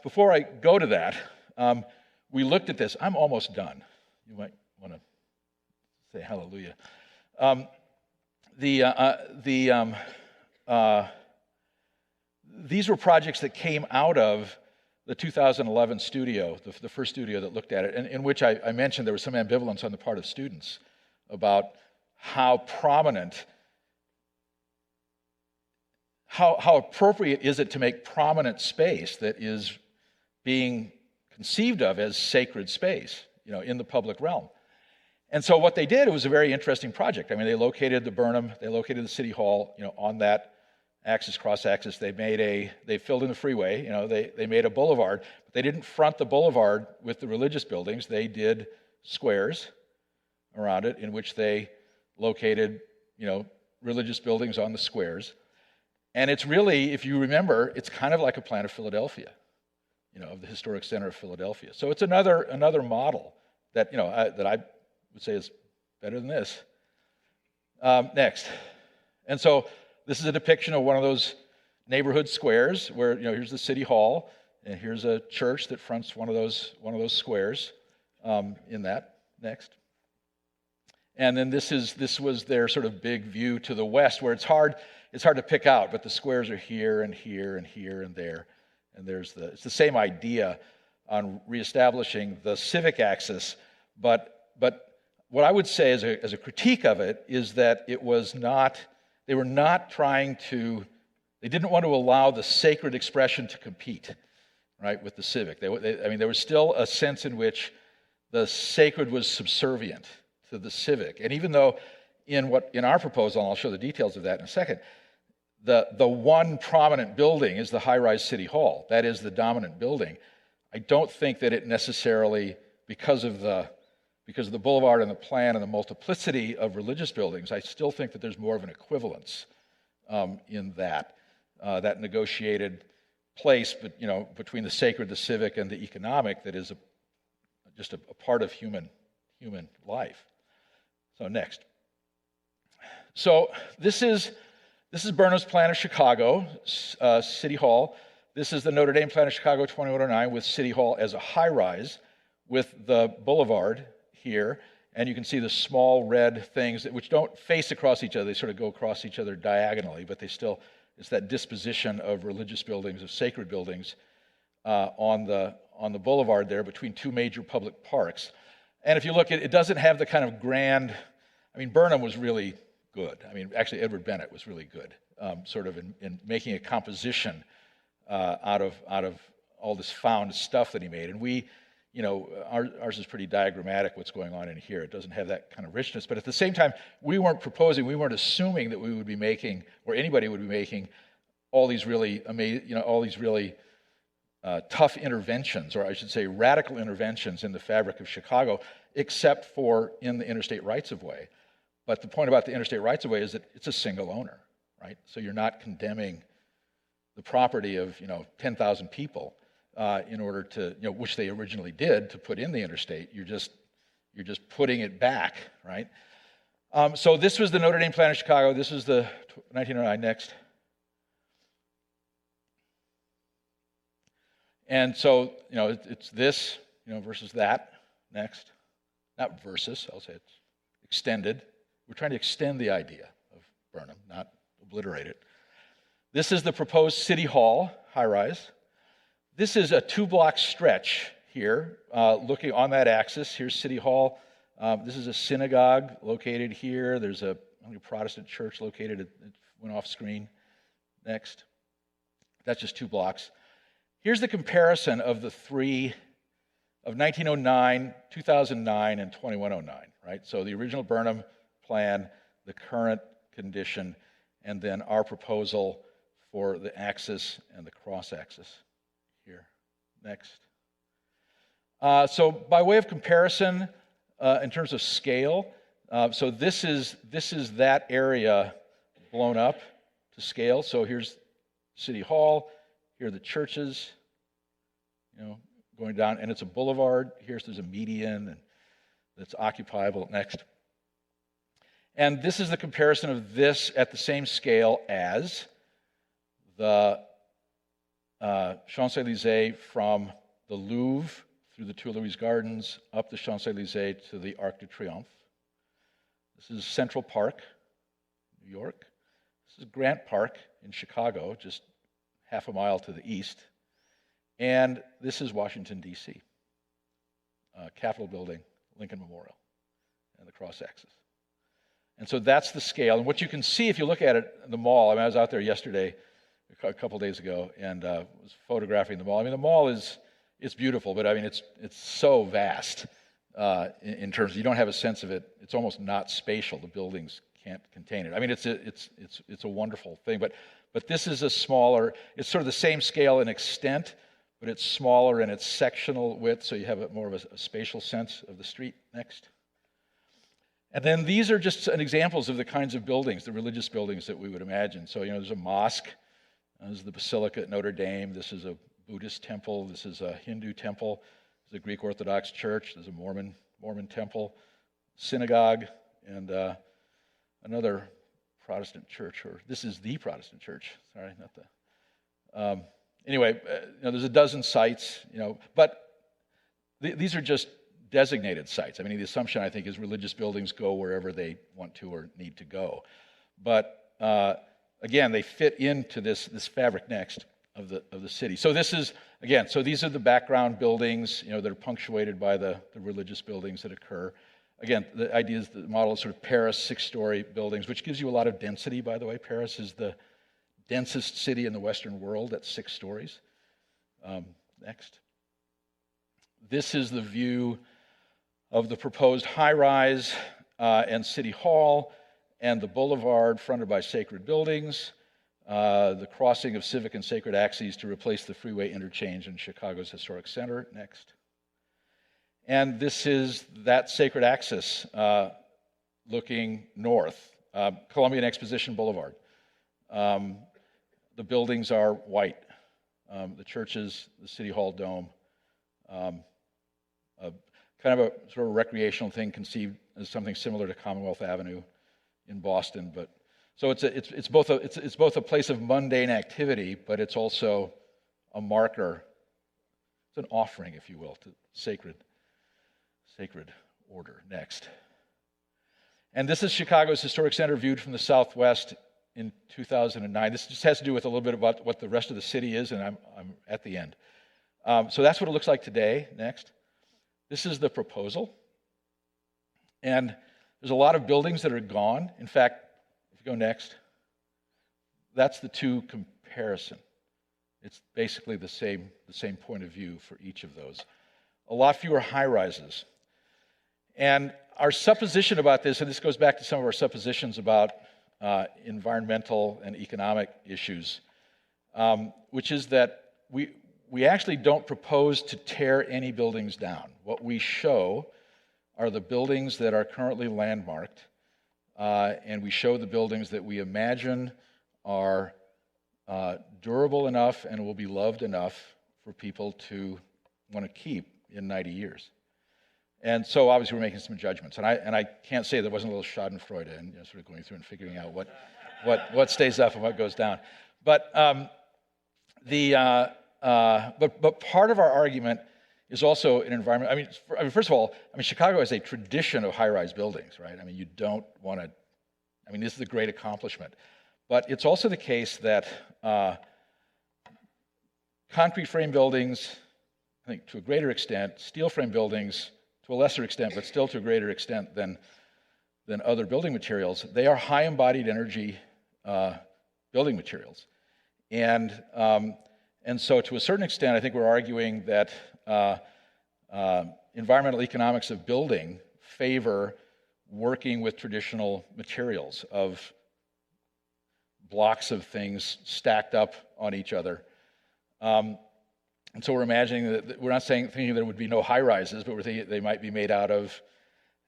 Before I go to that, we looked at this. I'm almost done. You might want to say hallelujah. These were projects that came out of the 2011 studio, the first studio that looked at it, in which I mentioned there was some ambivalence on the part of students about how prominent, how appropriate is it to make prominent space that is being conceived of as sacred space, in the public realm. And so what they did, it was a very interesting project. They located the Burnham, they located the City Hall, on that cross-axis. They filled in the freeway, they made a boulevard, but they didn't front the boulevard with the religious buildings. They did squares around it in which they located, religious buildings on the squares. And it's really, if you remember, it's kind of like a plan of Philadelphia, of the historic center of Philadelphia. So it's another model that, that I would say is better than this. Next. And so this is a depiction of one of those neighborhood squares where, here's the city hall, and here's a church that fronts one of those squares in that. Next. And then this was their sort of big view to the west, where it's hard to pick out, but the squares are here and here and here and there. And it's the same idea on reestablishing the civic axis, but what I would say as a critique of it is that they didn't want to allow the sacred expression to compete, right, with the civic. There was still a sense in which the sacred was subservient to the civic. And even though in our proposal, and I'll show the details of that in a second, the one prominent building is the high-rise city hall. That is the dominant building. I don't think that it necessarily, because of the boulevard and the plan and the multiplicity of religious buildings, I still think that there's more of an equivalence in that negotiated place, but between the sacred, the civic, and the economic that is just a part of human life. So next. So this is Burnham's plan of Chicago, City Hall. This is the Notre Dame plan of Chicago 2109 with City Hall as a high-rise with the boulevard here. And you can see the small red things which don't face across each other. They sort of go across each other diagonally, but it's that disposition of religious buildings, of sacred buildings on the boulevard there between two major public parks. And if you look at it, doesn't have the kind of grand, Burnham was really good. Actually, Edward Bennett was really good, sort of in making a composition out of all this found stuff that he made. And ours is pretty diagrammatic, what's going on in here. It doesn't have that kind of richness. But at the same time, we weren't assuming that we would be making, or anybody would be making, all these really amazing, all these really tough interventions, or I should say radical interventions in the fabric of Chicago, except for in the interstate rights-of-way. But the point about the interstate rights-of-way is that it's a single owner, right? So you're not condemning the property of 10,000 people in order to, which they originally did to put in the interstate. You're just putting it back, right? So this was the Notre Dame plan of Chicago. This was the 1909. Next. And so, it's this, versus that. Next. Not versus, I'll say it's extended. We're trying to extend the idea of Burnham, not obliterate it. This is the proposed City Hall, high-rise. This is a 2-block stretch here, looking on that axis. Here's City Hall. This is a synagogue located here. There's a Protestant church located, it went off screen. Next. That's just 2 blocks. Here's the comparison of the three, of 1909, 2009, and 2109, right? So the original Burnham plan, the current condition, and then our proposal for the axis and the cross-axis here. Next. So by way of comparison, in terms of scale, so this is that area blown up to scale. So here's City Hall, here are the churches, going down, and it's a boulevard. There's a median, and that's occupiable. Next. And this is the comparison of this at the same scale as the Champs-Élysées from the Louvre through the Tuileries Gardens up the Champs-Élysées to the Arc de Triomphe. This is Central Park, New York. This is Grant Park in Chicago, just half a mile to the east. And this is Washington, D.C., Capitol Building, Lincoln Memorial, and the cross-axis. And so that's the scale. And what you can see if you look at it, the mall, I was out there yesterday, a couple days ago, and was photographing the mall. The mall it's beautiful, but it's so vast in terms of, you don't have a sense of it. It's almost not spatial. The buildings can't contain it. It's a wonderful thing, but this is a smaller, it's sort of the same scale in extent, but it's smaller in its sectional width, so you have more of a spatial sense of the street. Next. And then these are just examples of the kinds of buildings, the religious buildings that we would imagine. So, there's a mosque. This is the Basilica at Notre Dame. This is a Buddhist temple. This is a Hindu temple. This is a Greek Orthodox church. There's a Mormon temple, synagogue, and another Protestant church. Or this is the Protestant church. Sorry, not the. Anyway, there's a dozen sites. But these are just designated sites. I mean, the assumption, I think, is religious buildings go wherever they want to or need to go. But again, they fit into this fabric next of the city. So this is, again, so these are the background buildings, that are punctuated by the religious buildings that occur. Again, the idea is the model is sort of Paris 6-story buildings, which gives you a lot of density, by the way. Paris is the densest city in the Western world at 6 stories. Next. This is the view of the proposed high-rise and City Hall and the boulevard fronted by sacred buildings, the crossing of civic and sacred axes to replace the freeway interchange in Chicago's historic center. Next. And this is that sacred axis looking north, Columbian Exposition Boulevard. The buildings are white. The churches, the City Hall dome, kind of a sort of recreational thing conceived as something similar to Commonwealth Avenue in Boston. But so it's both a place of mundane activity, but it's also a marker. It's an offering, if you will, to sacred order. Next. And this is Chicago's historic center viewed from the southwest in 2009. This just has to do with a little bit about what the rest of the city is, and I'm at the end. So that's what it looks like today. Next. This is the proposal. And there's a lot of buildings that are gone. In fact, if you go next, that's the two comparison. It's basically the same point of view for each of those. A lot fewer high-rises. And our supposition about this, and this goes back to some of our suppositions about environmental and economic issues, which is that we actually don't propose to tear any buildings down. What we show are the buildings that are currently landmarked, and we show the buildings that we imagine are durable enough and will be loved enough for people to want to keep in 90 years. And so obviously we're making some judgments. And I can't say there wasn't a little schadenfreude and sort of going through and figuring out what stays up and what goes down. But but part of our argument is also an environment. I mean, first of all, Chicago has a tradition of high-rise buildings, right? I mean, you don't want to. I mean, this is a great accomplishment, but it's also the case that concrete frame buildings, I think to a greater extent, steel frame buildings to a lesser extent, but still to a greater extent than other building materials, they are high embodied energy building materials, and so to a certain extent, I think we're arguing that environmental economics of building favor working with traditional materials of blocks of things stacked up on each other. And so we're imagining that we're not thinking there would be no high rises, but we're thinking they might be made out of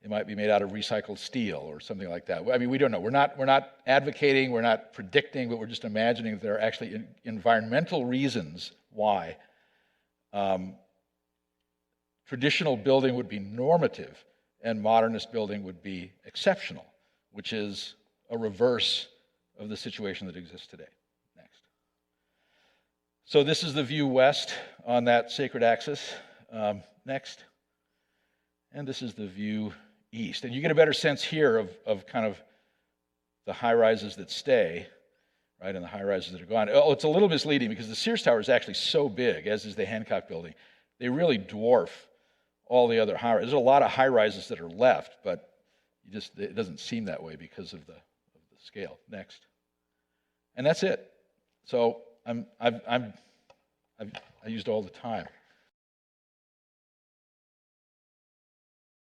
recycled steel or something like that. I mean, we don't know. We're not advocating, we're not predicting, but we're just imagining that there are actually environmental reasons why traditional building would be normative and modernist building would be exceptional, which is a reverse of the situation that exists today. Next. So this is the view west on that sacred axis. Next. And this is the view east. And you get a better sense here of kind of the high-rises that stay, right, and the high-rises that are gone. Oh, it's a little misleading because the Sears Tower is actually so big, as is the Hancock Building. They really dwarf all the other high-rises. There's a lot of high-rises that are left, but it doesn't seem that way because of the scale. Next. And that's it. So I used all the time.